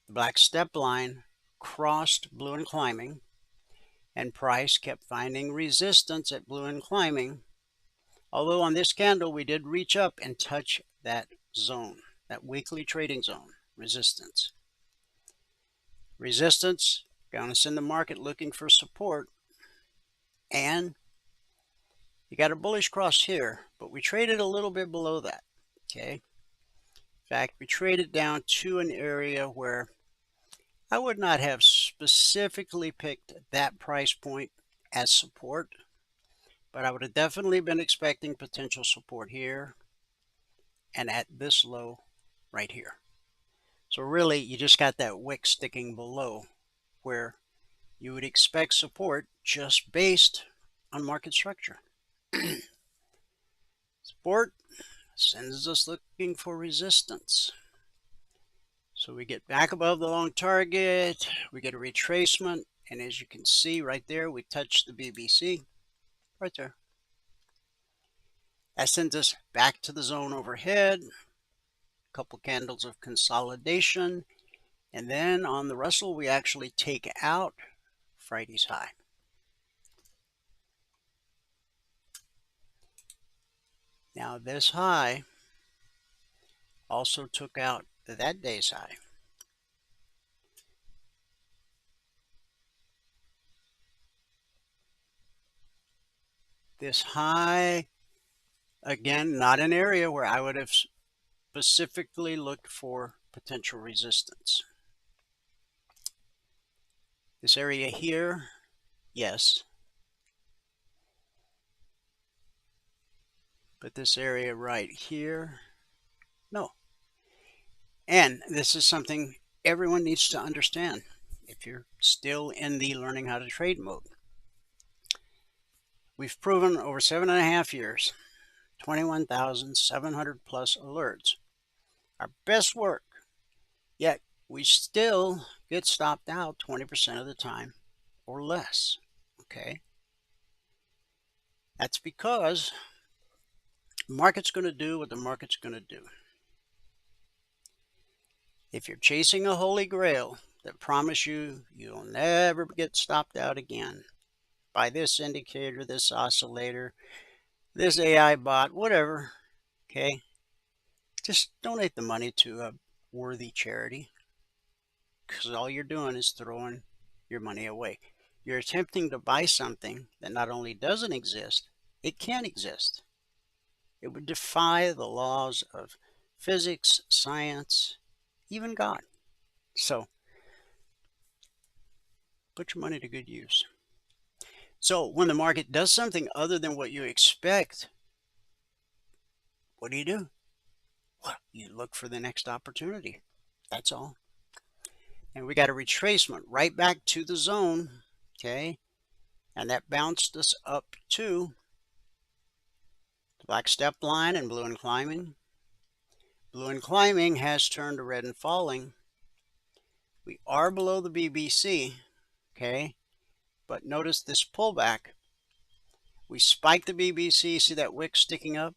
The black step line crossed blue and climbing, and price kept finding resistance at blue and climbing. Although on this candle, we did reach up and touch that zone, that weekly trading zone, resistance. Resistance got us in the market looking for support, and you got a bullish cross here, but we traded a little bit below that, okay? In fact, we traded down to an area where I would not have specifically picked that price point as support, but I would have definitely been expecting potential support here and at this low right here. So really, you just got that wick sticking below where you would expect support just based on market structure. Support sends us looking for resistance. So we get back above the long target, we get a retracement, and as you can see right there, we touch the BBC right there. That sends us back to the zone overhead, a couple candles of consolidation, and then on the Russell, we actually take out Friday's high. Now this high also took out that day's high. This high, again, not an area where I would have specifically looked for potential resistance. This area here, yes. But this area right here, no. And this is something everyone needs to understand if you're still in the learning how to trade mode. We've proven over 7.5 years, 21,700 plus alerts, our best work, yet we still get stopped out 20% of the time or less, okay? That's because the market's going to do what the market's going to do. If you're chasing a holy grail that promise you'll never get stopped out again by this indicator, this oscillator, this AI bot, whatever, okay, just donate the money to a worthy charity, because all you're doing is throwing your money away. You're attempting to buy something that not only doesn't exist, it can't exist. It would defy the laws of physics, science, even God. So put your money to good use. So when the market does something other than what you expect, what do? Well, you look for the next opportunity. That's all. And we got a retracement right back to the zone, okay? And that bounced us up to the black step line and blue and climbing. Blue and climbing has turned to red and falling. We are below the BBC, okay? But notice this pullback. We spiked the BBC, see that wick sticking up,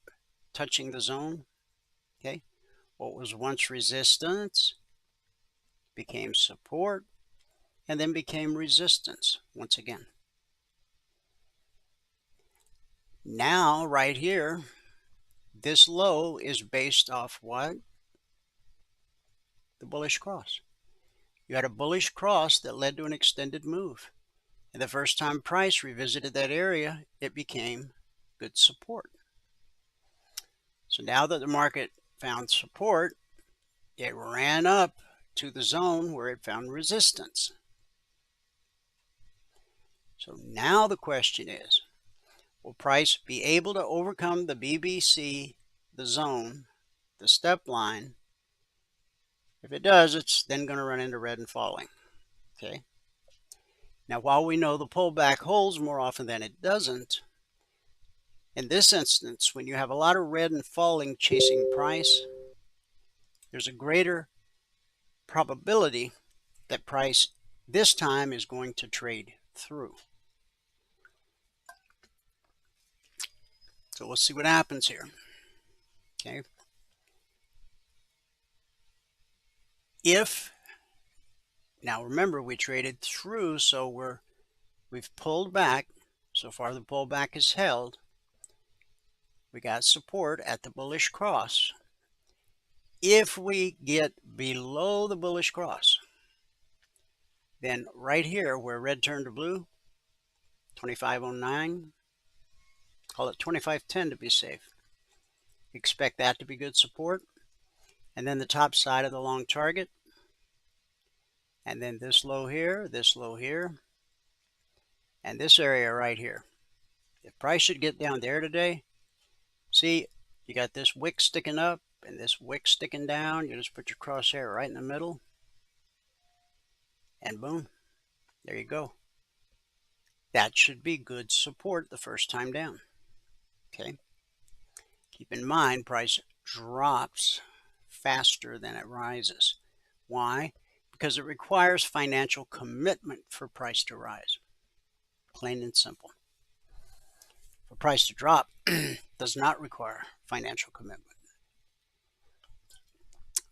touching the zone, okay? What was once resistance became support, and then became resistance once again. Now, right here, this low is based off what? The bullish cross. You had a bullish cross that led to an extended move. And the first time price revisited that area, it became good support. So now that the market found support, it ran up to the zone where it found resistance. So now the question is, will price be able to overcome the BBC, the zone, the step line? If it does, it's then going to run into red and falling, okay? Now, while we know the pullback holds more often than it doesn't, in this instance, when you have a lot of red and falling chasing price, there's a greater probability that price this time is going to trade through. So let's see what happens here, okay? Now remember, we traded through, so we've pulled back. So far the pullback is held. We got support at the bullish cross. If we get below the bullish cross, then right here where red turned to blue, 2509, call it 2510 to be safe. Expect that to be good support. And then the top side of the long target. And then this low here, and this area right here. If price should get down there today, see, you got this wick sticking up and this wick sticking down. You just put your crosshair right in the middle. And boom, there you go. That should be good support the first time down. Okay. Keep in mind, price drops faster than it rises. Why? Because it requires financial commitment for price to rise. Plain and simple. For price to drop does not require financial commitment.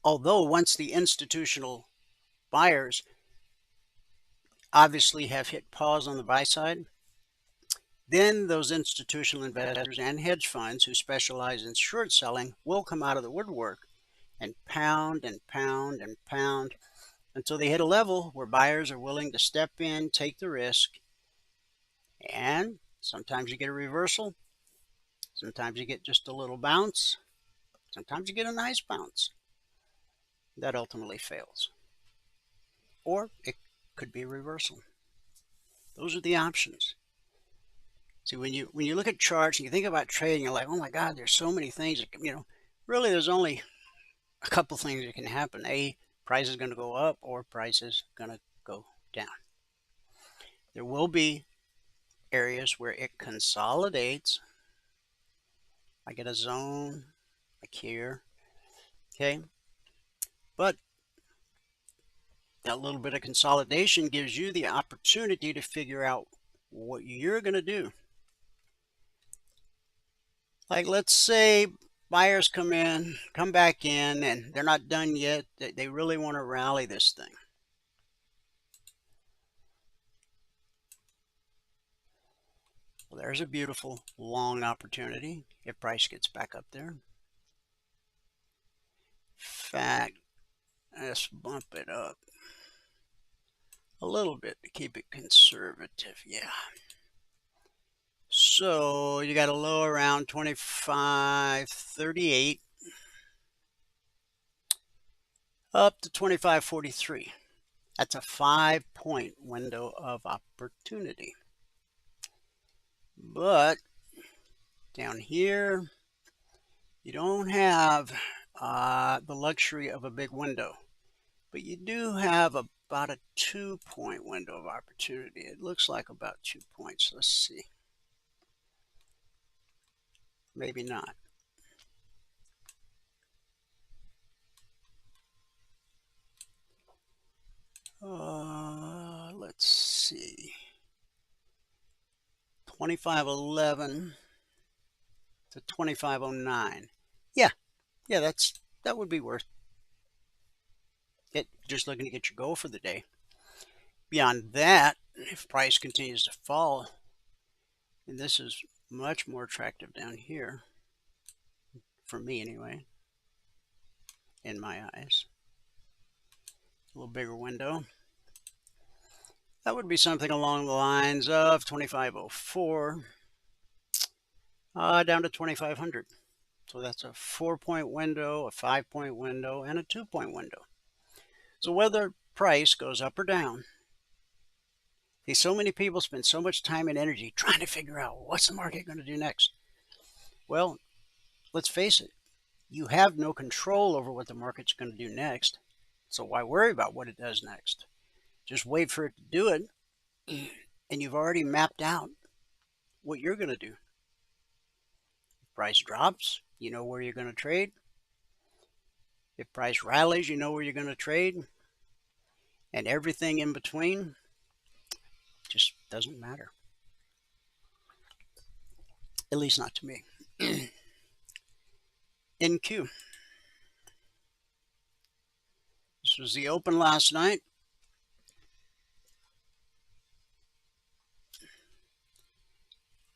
Although once the institutional buyers obviously have hit pause on the buy side, then those institutional investors and hedge funds who specialize in short selling will come out of the woodwork and pound and pound and pound until they hit a level where buyers are willing to step in, take the risk, and sometimes you get a reversal, sometimes you get just a little bounce, sometimes you get a nice bounce. That ultimately fails. Or it could be a reversal. Those are the options. See, when you look at charts and you think about trading, you're like, oh my God, there's so many things that can, really there's only a couple things that can happen. A, price is going to go up, or price is going to go down. There will be areas where it consolidates. I get a zone like here, okay? But that little bit of consolidation gives you the opportunity to figure out what you're going to do. Like, let's say buyers come back in, and they're not done yet. They really want to rally this thing. Well, there's a beautiful long opportunity if price gets back up there. In fact, let's bump it up a little bit to keep it conservative. Yeah. So you got a low around 25.38 up to 25.43. That's a 5-point window of opportunity. But down here, you don't have the luxury of a big window, but you do have about a 2-point window of opportunity. It looks like about 2 points. Let's see. Maybe not. Let's see. 25.11 to 25.09. Yeah, that would be worth it. Just looking to get your goal for the day. Beyond that, if price continues to fall, and this is much more attractive down here, for me anyway, in my eyes. A little bigger window. That would be something along the lines of 25.04 down to 2500. So that's a 4-point window, a 5-point window, and a 2-point window. So whether price goes up or down, see, so many people spend so much time and energy trying to figure out what's the market going to do next. Well, let's face it, you have no control over what the market's going to do next. So why worry about what it does next? Just wait for it to do it, and you've already mapped out what you're going to do. If price drops, you know where you're going to trade. If price rallies, you know where you're going to trade. And everything in between just doesn't matter. At least not to me. NQ. This was the open last night.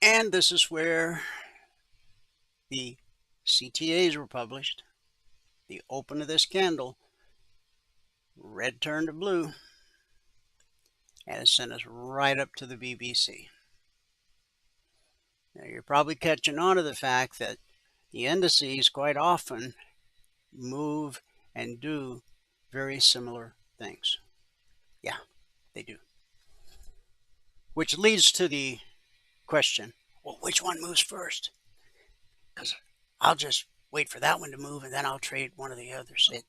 And this is where the CTAs were published. The open of this candle, red turned to blue, and it sent us right up to the BBC. Now you're probably catching on to the fact that the indices quite often move and do very similar things. Yeah, they do. Which leads to the question, well, which one moves first? Because I'll just wait for that one to move and then I'll trade one of the others. It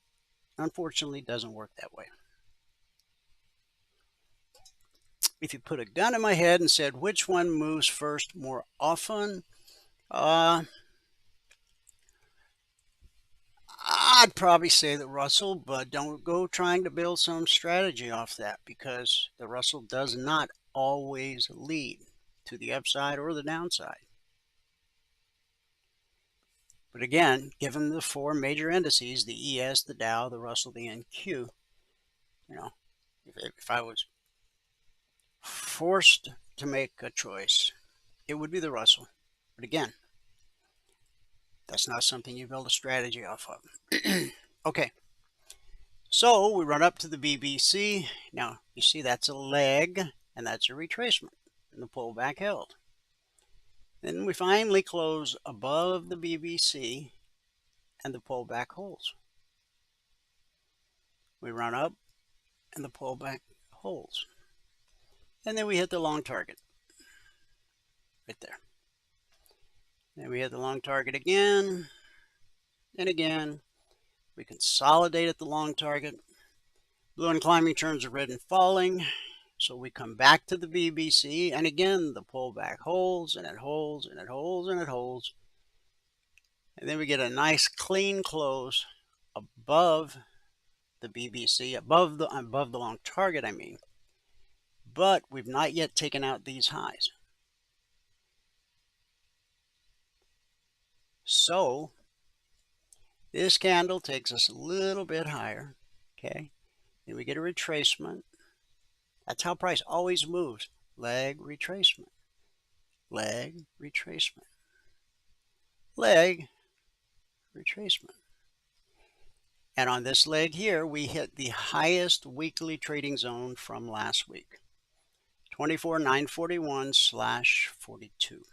unfortunately doesn't work that way. If you put a gun in my head and said which one moves first more often, I'd probably say the Russell, but don't go trying to build some strategy off that, because the Russell does not always lead to the upside or the downside. But again, given the four major indices, the ES, the Dow, the Russell, the NQ, if I was forced to make a choice, it would be the Russell. But again, that's not something you build a strategy off of. Okay, so we run up to the BBC. Now, you see that's a leg, and that's a retracement, and the pullback held. Then we finally close above the BBC, and the pullback holds. We run up, and the pullback holds. And then we hit the long target, right there. Then we hit the long target again, and again. We consolidate at the long target. Blue and climbing turns to red and falling. So we come back to the BBC, and again, the pullback holds, and it holds, and it holds, and it holds. And then we get a nice clean close above the BBC, above the long target, I mean. But we've not yet taken out these highs. So this candle takes us a little bit higher, okay? Then we get a retracement. That's how price always moves. Leg, retracement. Leg, retracement. Leg, retracement. And on this leg here, we hit the highest weekly trading zone from last week. 24,941/42.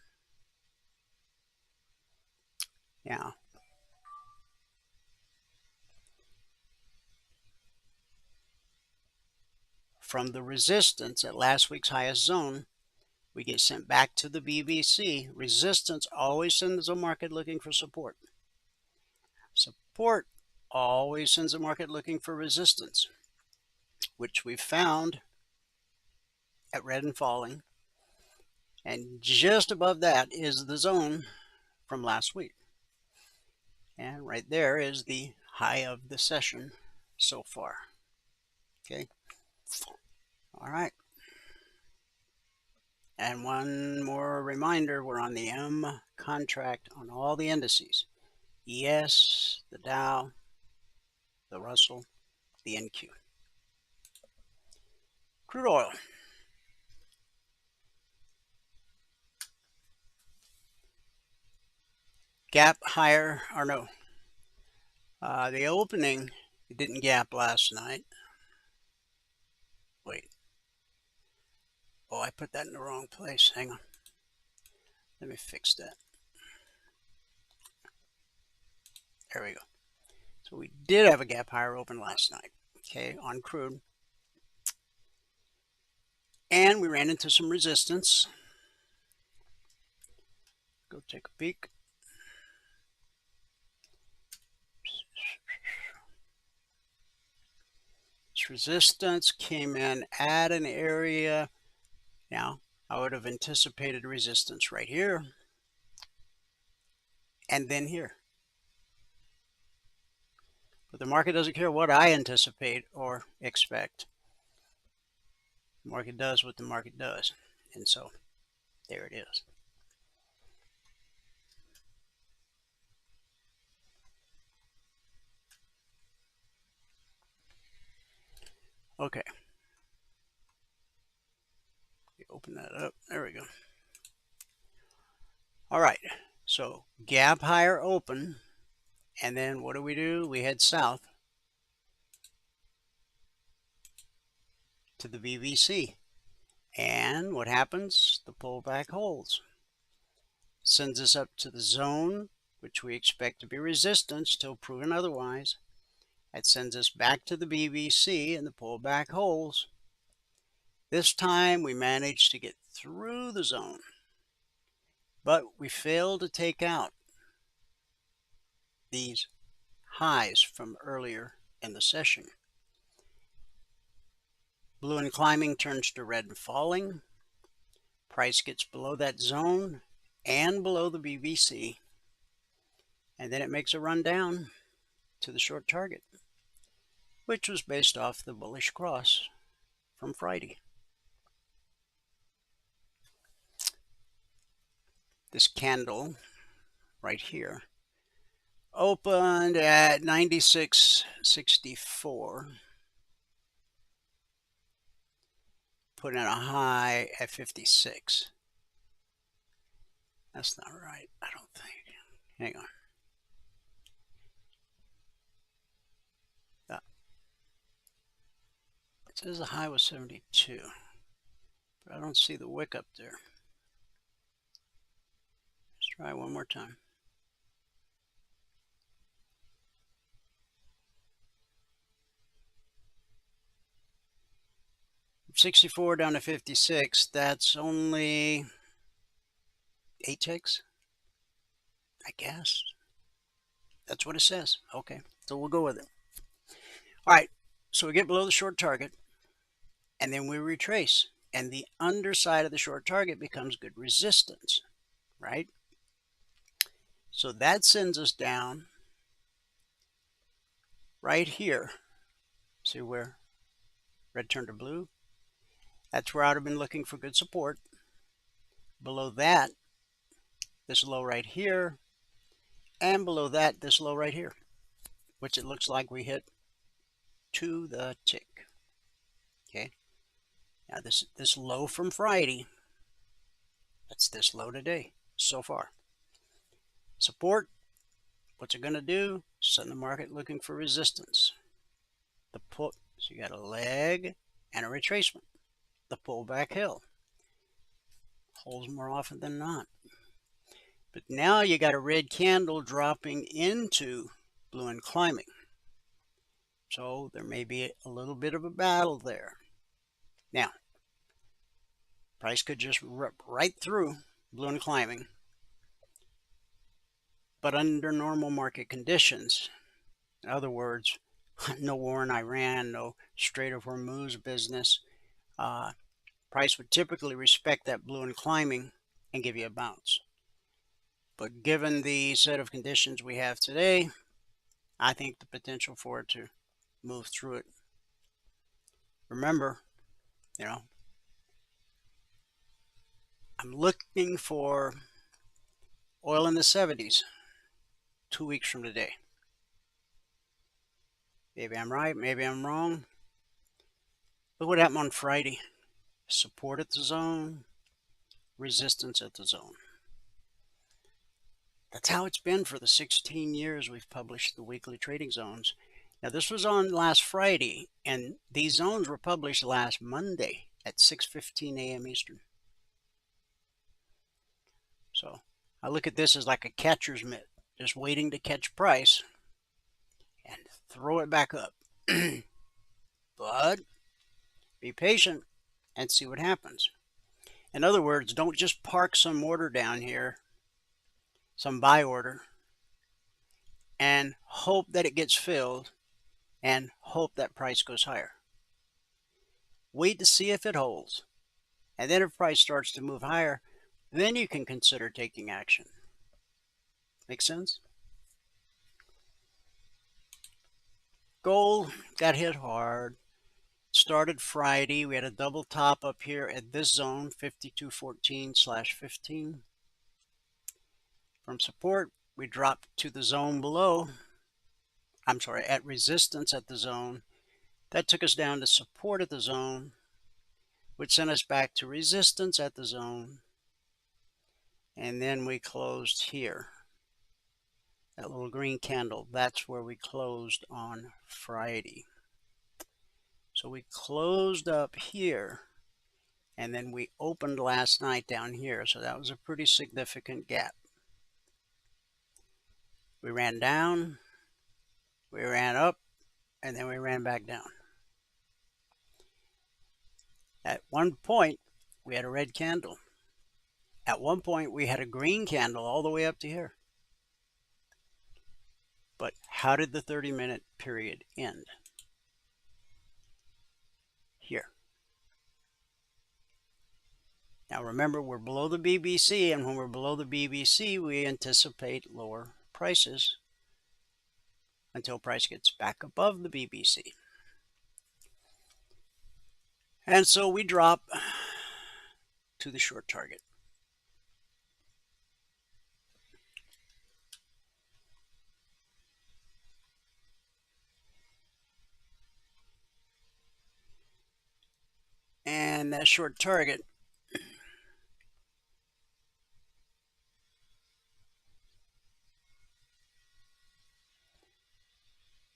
Now, from the resistance at last week's highest zone, we get sent back to the BBC. Resistance always sends a market looking for support. Support always sends a market looking for resistance, which we found at red and falling. And just above that is the zone from last week. And right there is the high of the session so far. Okay. All right. And one more reminder, we're on the M contract on all the indices. ES, the Dow, the Russell, the NQ. Crude oil. Gap higher, or no. The opening, it didn't gap last night. Wait. Oh, I put that in the wrong place. Hang on. Let me fix that. There we go. So we did have a gap higher open last night, okay, on crude. And we ran into some resistance. Go take a peek. This resistance came in at an area. Now, I would have anticipated resistance right here and then here. But the market doesn't care what I anticipate or expect. The market does what the market does. And so, there it is. Okay. Open that up. There we go. All right. So gap higher open. And then what do? We head south to the VVC. And what happens? The pullback holds. Sends us up to the zone, which we expect to be resistance till proven otherwise. That sends us back to the VVC and the pullback holds. This time we managed to get through the zone, but we failed to take out these highs from earlier in the session. Blue and climbing turns to red and falling. Price gets below that zone and below the VVC, and then it makes a run down to the short target, which was based off the bullish cross from Friday. This candle right here opened at 96.64, put in a high at 56. That's not right, I don't think. Hang on. It says the high was 72, but I don't see the wick up there. Let's try one more time. From 64 down to 56, that's only 8 ticks, I guess. That's what it says. Okay, so we'll go with it. All right, so we get below the short target, and then we retrace, and the underside of the short target becomes good resistance, right? So that sends us down right here. See where red turned to blue? That's where I would have been looking for good support. Below that, this low right here, and below that, this low right here, which it looks like we hit to the tick. Okay. Now this low from Friday, that's this low today so far. Support, what's it going to do? Send the market looking for resistance. So you got a leg and a retracement. The pullback hill holds more often than not. But now you got a red candle dropping into blue and climbing. So there may be a little bit of a battle there. Now, price could just rip right through blue and climbing. But under normal market conditions, in other words, no war in Iran, no Strait of Hormuz business, price would typically respect that blue and climbing and give you a bounce. But given the set of conditions we have today, I think the potential for it to move through it. Remember, I'm looking for oil in the 70s 2 weeks from today. Maybe I'm right, maybe I'm wrong. Look what happened on Friday. Support at the zone, resistance at the zone. That's how it's been for the 16 years we've published the weekly trading zones. Now this was on last Friday, and these zones were published last Monday at 6:15 a.m. Eastern. So I look at this as like a catcher's mitt, just waiting to catch price and throw it back up. But be patient and see what happens. In other words, don't just park some order down here, some buy order, and hope that it gets filled and hope that price goes higher. Wait to see if it holds. And then if price starts to move higher, then you can consider taking action. Make sense? Gold got hit hard. Started Friday. We had a double top up here at this zone, 5214/15. From support, we dropped to the zone below. I'm sorry, at resistance at the zone. That took us down to support at the zone, which sent us back to resistance at the zone. And then we closed here. That little green candle, that's where we closed on Friday. So we closed up here, and then we opened last night down here. So that was a pretty significant gap. We ran down, we ran up, and then we ran back down. At one point, we had a red candle. At one point, we had a green candle all the way up to here. But how did the 30-minute period end? Here. Now remember, we're below the BBC, and when we're below the BBC, we anticipate lower prices until price gets back above the BBC. And so we drop to the short target. And that short target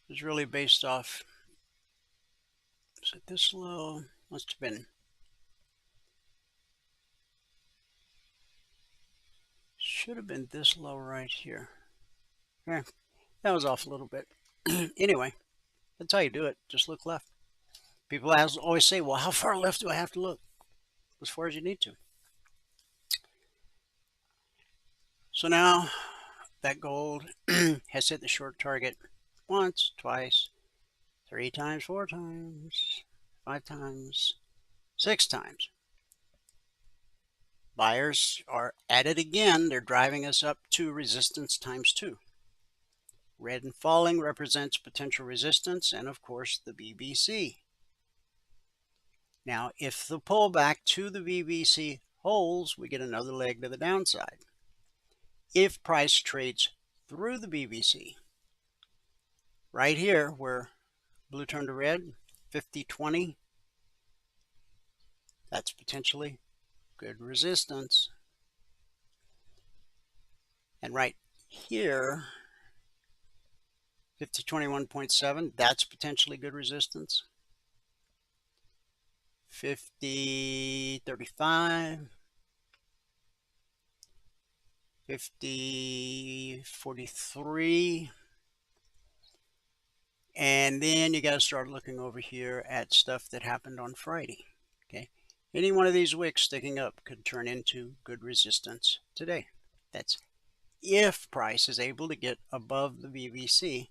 is really based off, is it this low? Must have been. Should have been this low right here. Yeah, that was off a little bit. Anyway, that's how you do it. Just look left. People always say, well, how far left do I have to look? As far as you need to. So now that gold has hit the short target once, twice, 3 times, 4 times, 5 times, 6 times. Buyers are at it again. They're driving us up to resistance times 2. Red and falling represents potential resistance and, of course, the BBC. Now, if the pullback to the BBC holds, we get another leg to the downside. If price trades through the BBC, right here where blue turned to red, 50-20, that's potentially good resistance. And right here, 50-21.7, that's potentially good resistance. 50-35, 50-43, and then you got to start looking over here at stuff that happened on Friday. Okay, any one of these wicks sticking up could turn into good resistance today. That's if price is able to get above the BBC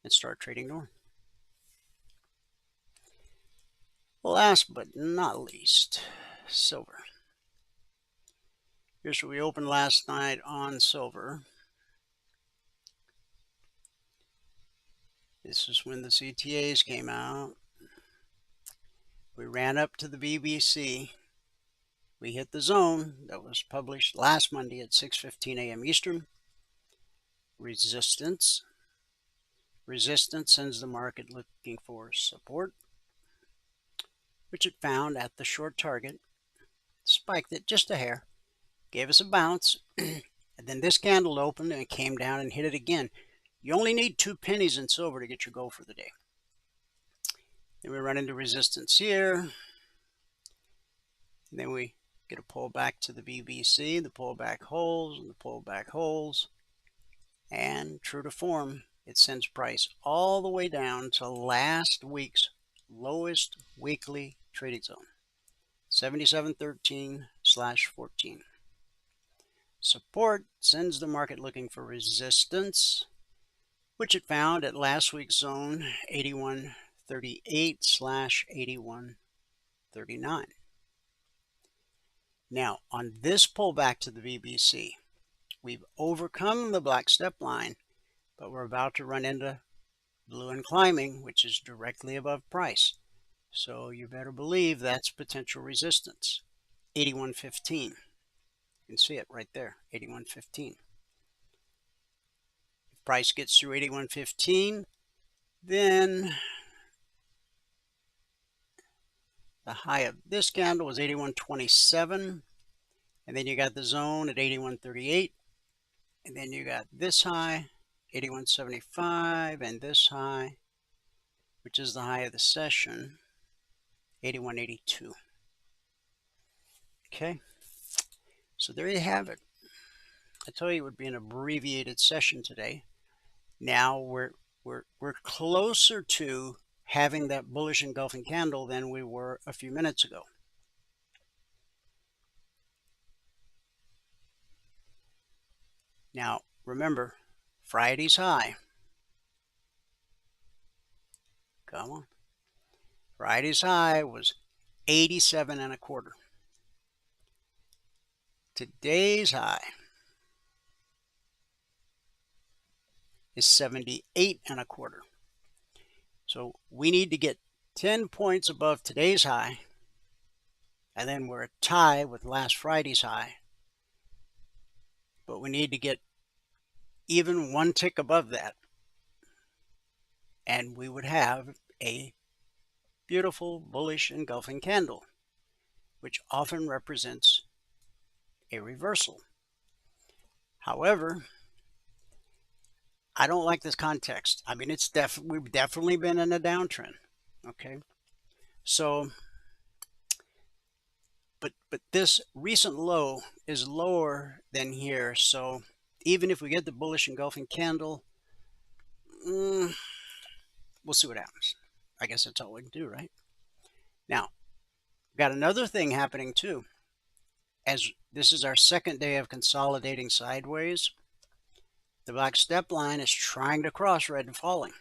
and start trading north. Last but not least, silver. Here's where we opened last night on silver. This is when the CTAs came out. We ran up to the BBC. We hit the zone that was published last Monday at 6:15 a.m. Eastern. Resistance. Resistance sends the market looking for support, which it found at the short target. Spiked it just a hair. Gave us a bounce. And then this candle opened and it came down and hit it again. You only need 2 pennies in silver to get your goal for the day. Then we run into resistance here. And then we get a pullback to the BBC. The pullback holds and the pullback holds. And true to form, it sends price all the way down to last week's lowest weekly trading zone, 77.13/14. Support sends the market looking for resistance, which it found at last week's zone, 81.38/81.39. Now, on this pullback to the BBC, we've overcome the black step line, but we're about to run into blue and climbing, which is directly above price. So you better believe that's potential resistance, 81.15. You can see it right there, 81.15. If price gets through 81.15, then The high of this candle was 81.27, and then you got the zone at 81.38, and then you got this high, 81.75, and this high, which is the high of the session, 81.82. Okay, so there you have it. I told you it would be an abbreviated session today. Now we're closer to having that bullish engulfing candle than we were a few minutes ago. Now remember, Friday's high. Come on. Friday's high was 87.25. Today's high is 78.25. So we need to get 10 points above today's high, and then we're a tie with last Friday's high. But we need to get even one tick above that, and we would have a beautiful bullish engulfing candle, which often represents a reversal. However, I don't like this context. I mean, we've definitely been in a downtrend. Okay, so but this recent low is lower than here. So even if we get the bullish engulfing candle, we'll see what happens. I guess that's all we can do, right? Now, we've got another thing happening too. As this is our second day of consolidating sideways, the black step line is trying to cross red and falling.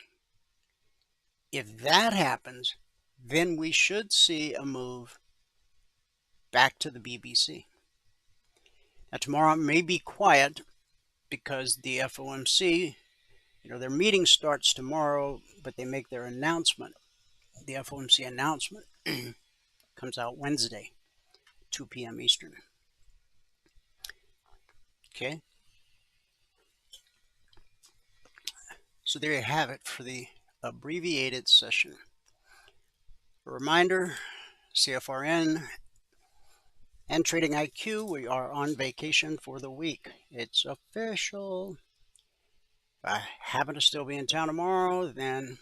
If that happens, then we should see a move back to the BBC. Now tomorrow may be quiet because the FOMC, their meeting starts tomorrow, but they make their announcement. The FOMC announcement comes out Wednesday, 2 p.m. Eastern. Okay. So there you have it for the abbreviated session. A reminder, CFRN and Trading IQ, we are on vacation for the week. It's official. If I happen to still be in town tomorrow, then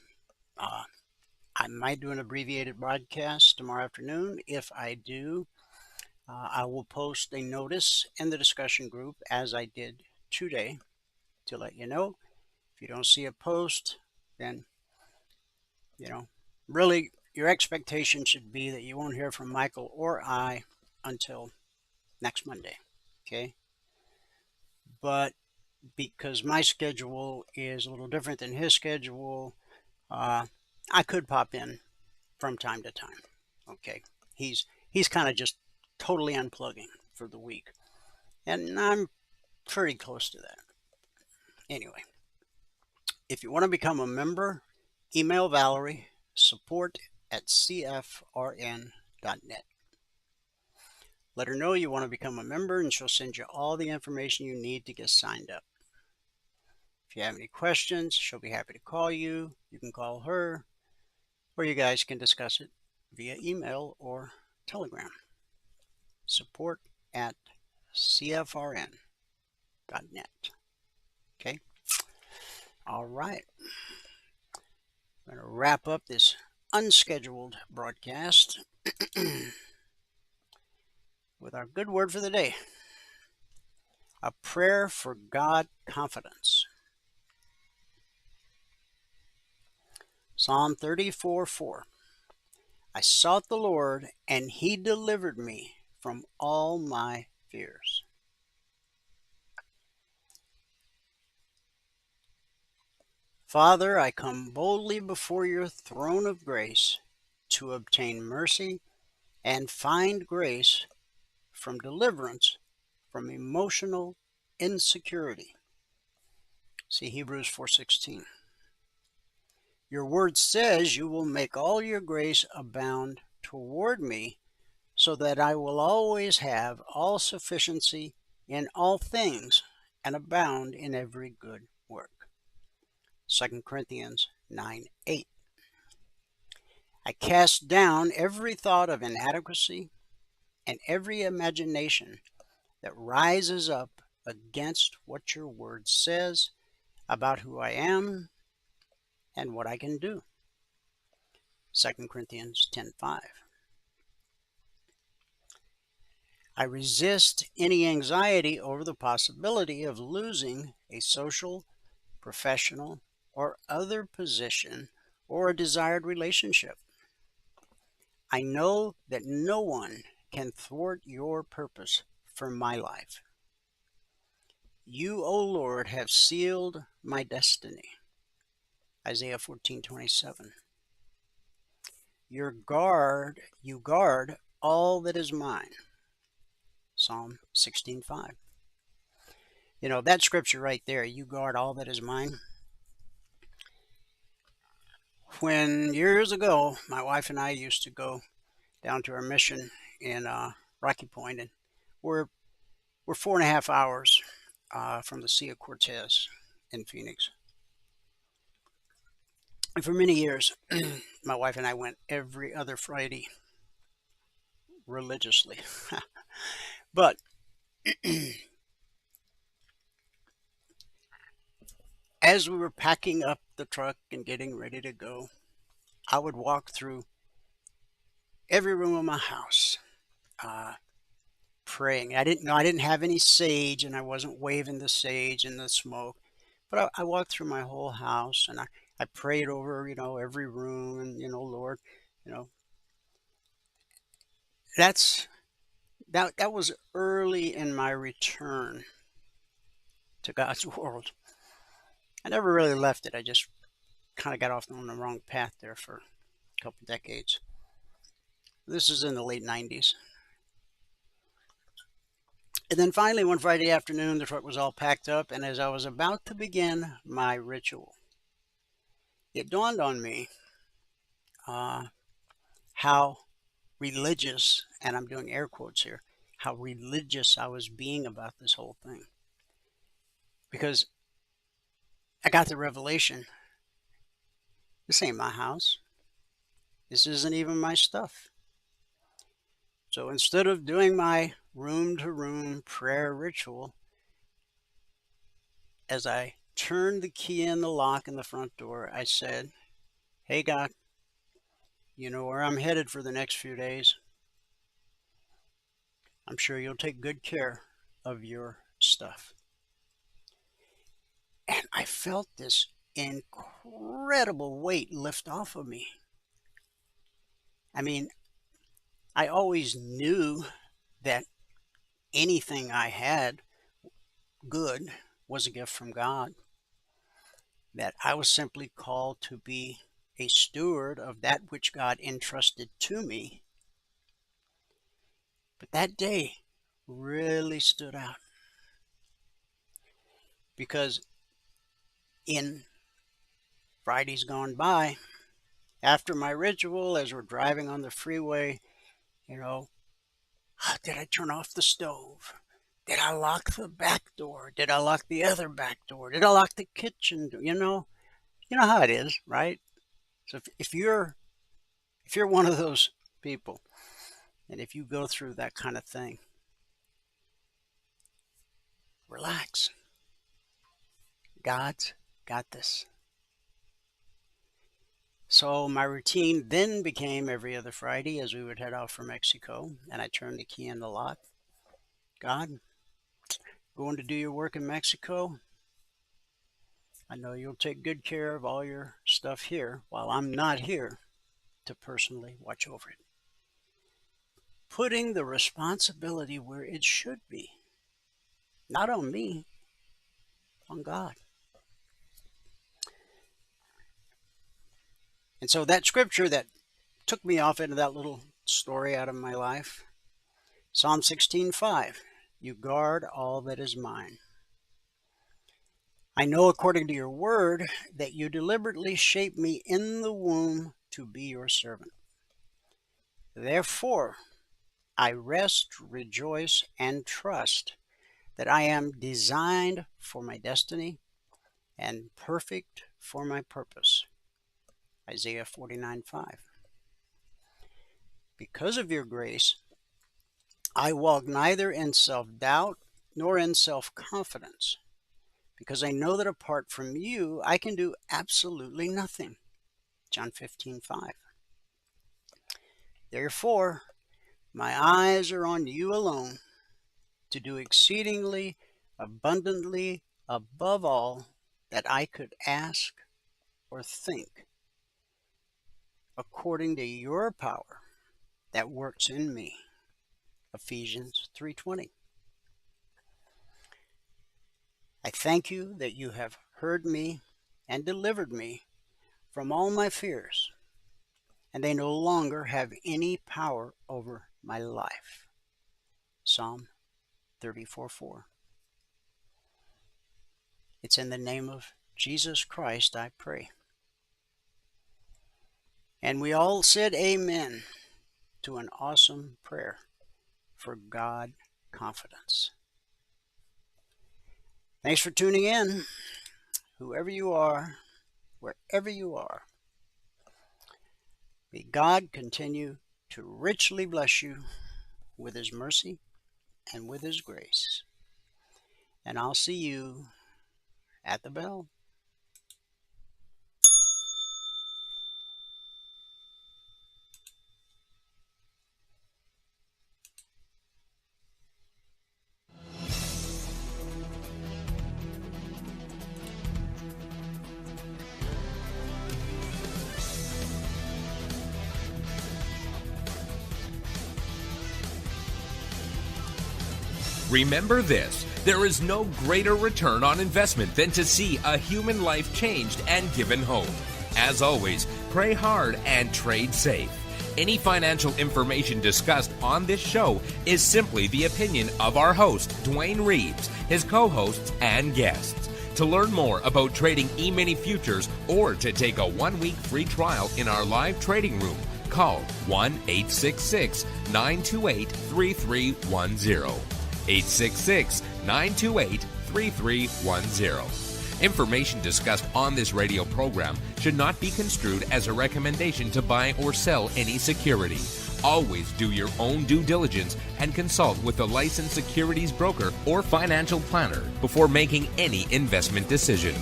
I might do an abbreviated broadcast tomorrow afternoon. If I do, I will post a notice in the discussion group as I did today to let you know. If you don't see a post, then, really your expectation should be that you won't hear from Michael or I until next Monday. Okay. But because my schedule is a little different than his schedule, I could pop in from time to time. Okay. He's kind of just totally unplugging for the week. And I'm pretty close to that. Anyway, if you want to become a member, email Valerie, support@cfrn.net. Let her know you want to become a member, and she'll send you all the information you need to get signed up. If you have any questions, she'll be happy to call you. You can call her, or you guys can discuss it via email or Telegram. support@cfrn.net. Okay? All right. I'm going to wrap up this unscheduled broadcast with our good word for the day. A prayer for God confidence. Psalm 34:4. I sought the Lord, and he delivered me from all my fears. Father, I come boldly before your throne of grace to obtain mercy and find grace from deliverance from emotional insecurity. See Hebrews 4:16. Your word says you will make all your grace abound toward me, so that I will always have all sufficiency in all things and abound in every good work. 2 Corinthians 9:8. I cast down every thought of inadequacy and every imagination that rises up against what your word says about who I am and what I can do. 2 Corinthians 10:5. I resist any anxiety over the possibility of losing a social, professional, or other position or a desired relationship. I know that no one can thwart your purpose for my life. You, O Lord, have sealed my destiny. Isaiah 14:27. You guard all that is mine. Psalm 16:5. You know, that scripture right there, you guard all that is mine. When years ago, my wife and I used to go down to our mission in Rocky Point, and we're 4.5 hours from the Sea of Cortez in Phoenix. And for many years, my wife and I went every other Friday religiously. But as we were packing up the truck and getting ready to go, I would walk through every room of my house, praying. I didn't have any sage, and I wasn't waving the sage in the smoke. But I walked through my whole house, and I prayed over, every room, and, Lord, you know, that was early in my return to God's world. I never really left it. I just kind of got off on the wrong path there for a couple decades. This is in the late 90s. And then finally, one Friday afternoon, the truck was all packed up, and as I was about to begin my ritual, it dawned on me how religious, and I'm doing air quotes here, how religious I was being about this whole thing. Because I got the revelation, this ain't my house. This isn't even my stuff. So instead of doing my room-to-room prayer ritual, as I turned the key in the lock in the front door, I said, hey, God, you know where I'm headed for the next few days. I'm sure you'll take good care of your stuff. And I felt this incredible weight lift off of me. I mean, I always knew that anything I had good was a gift from God, that I was simply called to be a steward of that which God entrusted to me. But that day really stood out, because in Fridays gone by, after my ritual, as we're driving on the freeway, did I turn off the stove? Did I lock the back door? Did I lock the other back door? Did I lock the kitchen door? You know how it is, right? So if you're one of those people, and if you go through that kind of thing, relax. God's got this. So my routine then became every other Friday as we would head out for Mexico, and I turned the key in the lock. God, going to do your work in Mexico. I know you'll take good care of all your stuff here while I'm not here to personally watch over it. Putting the responsibility where it should be. Not on me, on God. And so that scripture that took me off into that little story out of my life, Psalm 16:5, you guard all that is mine. I know according to your word that you deliberately shaped me in the womb to be your servant. Therefore, I rest, rejoice, and trust that I am designed for my destiny and perfect for my purpose. Isaiah 49:5. Because of your grace, I walk neither in self-doubt nor in self-confidence, because I know that apart from you, I can do absolutely nothing. John 15:5. Therefore, my eyes are on you alone to do exceedingly abundantly above all that I could ask or think, according to your power that works in me. Ephesians 3:20. I thank you that you have heard me and delivered me from all my fears, and they no longer have any power over my life. Psalm 34:4. It's in the name of Jesus Christ I pray. And we all said amen to an awesome prayer for God confidence. Thanks for tuning in, whoever you are, wherever you are. May God continue to richly bless you with His mercy and with His grace. And I'll see you at the bell. Remember this, there is no greater return on investment than to see a human life changed and given hope. As always, pray hard and trade safe. Any financial information discussed on this show is simply the opinion of our host, Dwayne Reeves, his co-hosts, and guests. To learn more about trading E-mini futures or to take a 1-week free trial in our live trading room, call 1-866-928-3310. 866-928-3310. Information discussed on this radio program should not be construed as a recommendation to buy or sell any security. Always do your own due diligence and consult with a licensed securities broker or financial planner before making any investment decision.